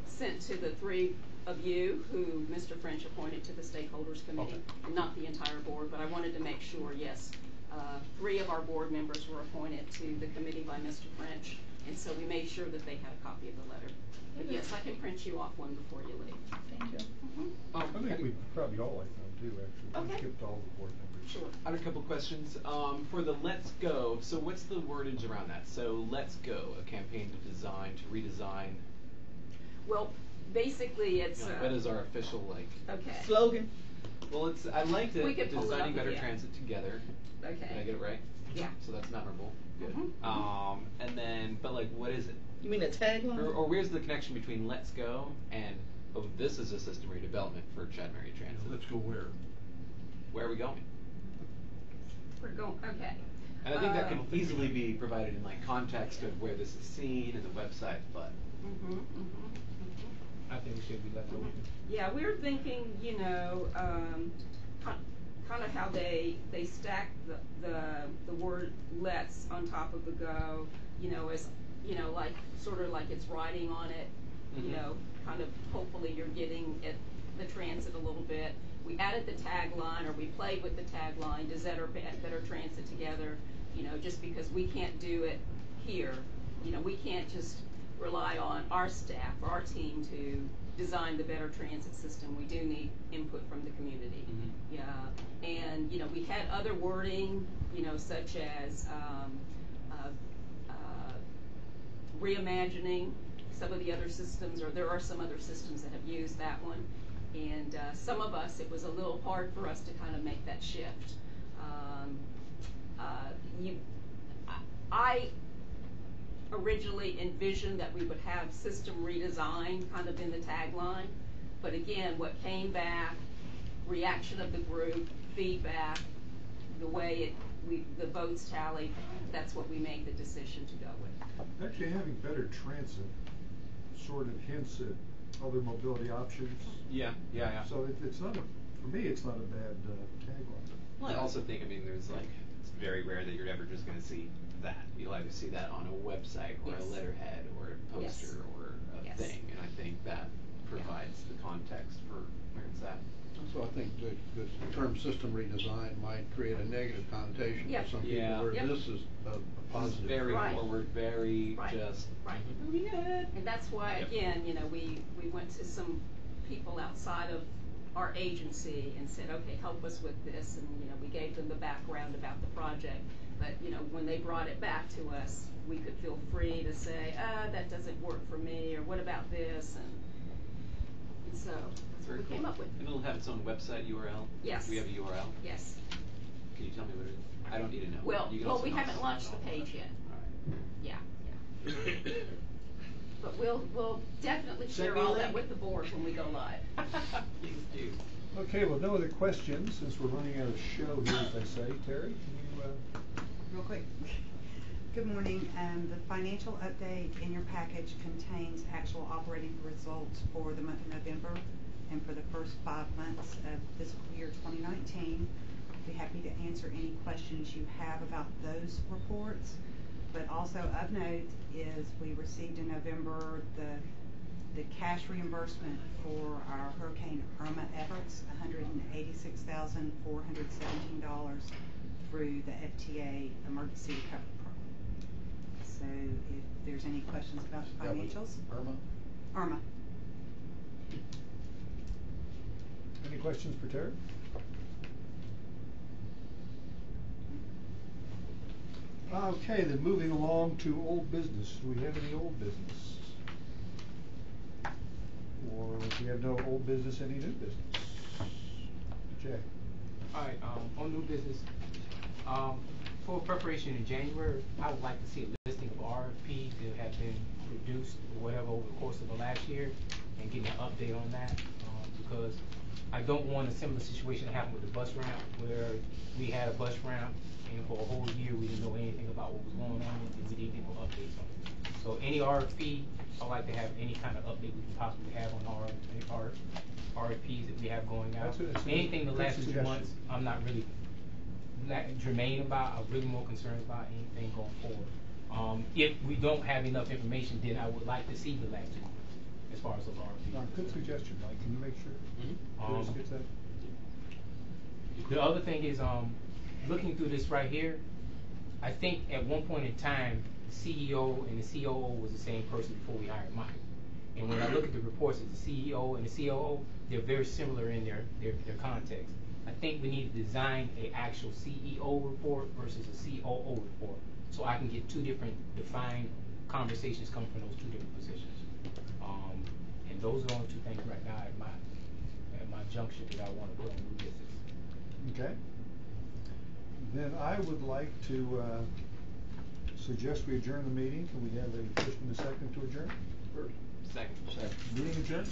sent to the three of you who Mr. French appointed to the stakeholders committee, and not the entire board, but I wanted to make sure, yes, 3 of our board members were appointed to the committee by Mr. French, and so we made sure that they had a copy of the letter. But yes, I can print you off one before you leave. Thank you. I think we probably all like them too, actually. We Okay. skipped all the board members. Sure. I have a couple questions. For the Let's Go, so what's the wordage around that? So Let's Go, a campaign to design, to redesign. Well, basically it's... what is our official, Okay. Slogan? Well, I liked it, We could pull it designing up better again. transit together. Okay. Did I get it right? Yeah. So that's memorable. Good. Mhm. And then, but what is it? You mean a tagline? Or where's the connection between Let's Go and, oh, this is a system redevelopment for Chatham Area Transit? Let's go where? Where are we going? We're going, okay. And I think that can easily be provided in context of where this is seen and the website, but. I think it should be left open. Yeah, we were thinking, kind of how they stack the word "let's" on top of the "go," as sort of like it's riding on it. Kind of hopefully you're getting at the transit a little bit. We added the tagline, or we played with the tagline, "Does better transit together?" Just because we can't do it here, we can't just rely on our staff or our team to design the better transit system. We do need input from the community. Yeah, and we had other wording, such as reimagining some of the other systems, or there are some other systems that have used that one. And some of us, it was a little hard for us to kind of make that shift. I originally envisioned that we would have system redesign kind of in the tagline, but again, what came back, reaction of the group, feedback, the way the votes tallied, that's what we made the decision to go with. Actually, having better transit sort of hints at other mobility options. Yeah. So it's not for me, it's not a bad tagline. Well, I also think, there's it's very rare that you're ever just going to see that. You'll either see that on a website or a letterhead or a poster or a thing, and I think that provides the context for where it's at. So I think the term system redesign might create a negative connotation for some people, where this is a positive. This is very forward, very just. Moving ahead. And that's why, again, we went to some people outside of our agency and said, okay, help us with this, and we gave them the background about the project. But when they brought it back to us, we could feel free to say, that doesn't work for me, or what about this? And And so that's what we came up with. And it'll have its own website URL? Yes. We have a URL? Yes. Can you tell me what it is? I don't need to know. Well, You can well, also we tell haven't us. launched the page yet. Yeah, yeah. But we'll definitely Send share me a all that link. with the board when we go live. Please do. Okay, well, no other questions, since we're running out of show here, as they say. Terry, can you, Real quick. Good morning. The financial update in your package contains actual operating results for the month of November and for the first 5 months of fiscal year 2019. I'd be happy to answer any questions you have about those reports. But also of note is we received in November the cash reimbursement for our Hurricane Irma efforts, $186,417 through the FTA Emergency Recovery Program. So if there's any questions about the financials. Irma? Irma. any questions for Terry? Okay, then moving along to old business. Do we have any old business? Or if we have no old business, any new business? Jay? Alright, on new business, for preparation in January, I would like to see a listing of RFPs that have been produced or whatever over the course of the last year and getting an update on that, because I don't want a similar situation to happen with the bus ramp where we had a bus ramp and for a whole year we didn't know anything about what was going on and we didn't get no updates on it. So any RFP, I'd like to have any kind of update we can possibly have on our RFPs that we have going out. That's Anything the good last 2 suggestion. months, I'm not really germane about. I'm really more concerned about anything going forward. If we don't have enough information, then I would like to see the last 2 months as far as those RFPs. Good suggestion, Mike. Can you make sure Chris gets that? The other thing is, looking through this right here, I think at one point in time, the CEO and the COO was the same person before we hired Mike. And when I look at the reports of the CEO and the COO, they're very similar in their context. I think we need to design an actual CEO report versus a COO report, so I can get 2 different defined conversations coming from those 2 different positions. And those are the only 2 things right now at my juncture that I want to put on new business. Okay. Then I would like to suggest we adjourn the meeting. Can we have a first and a second to adjourn? Second. Meeting adjourned.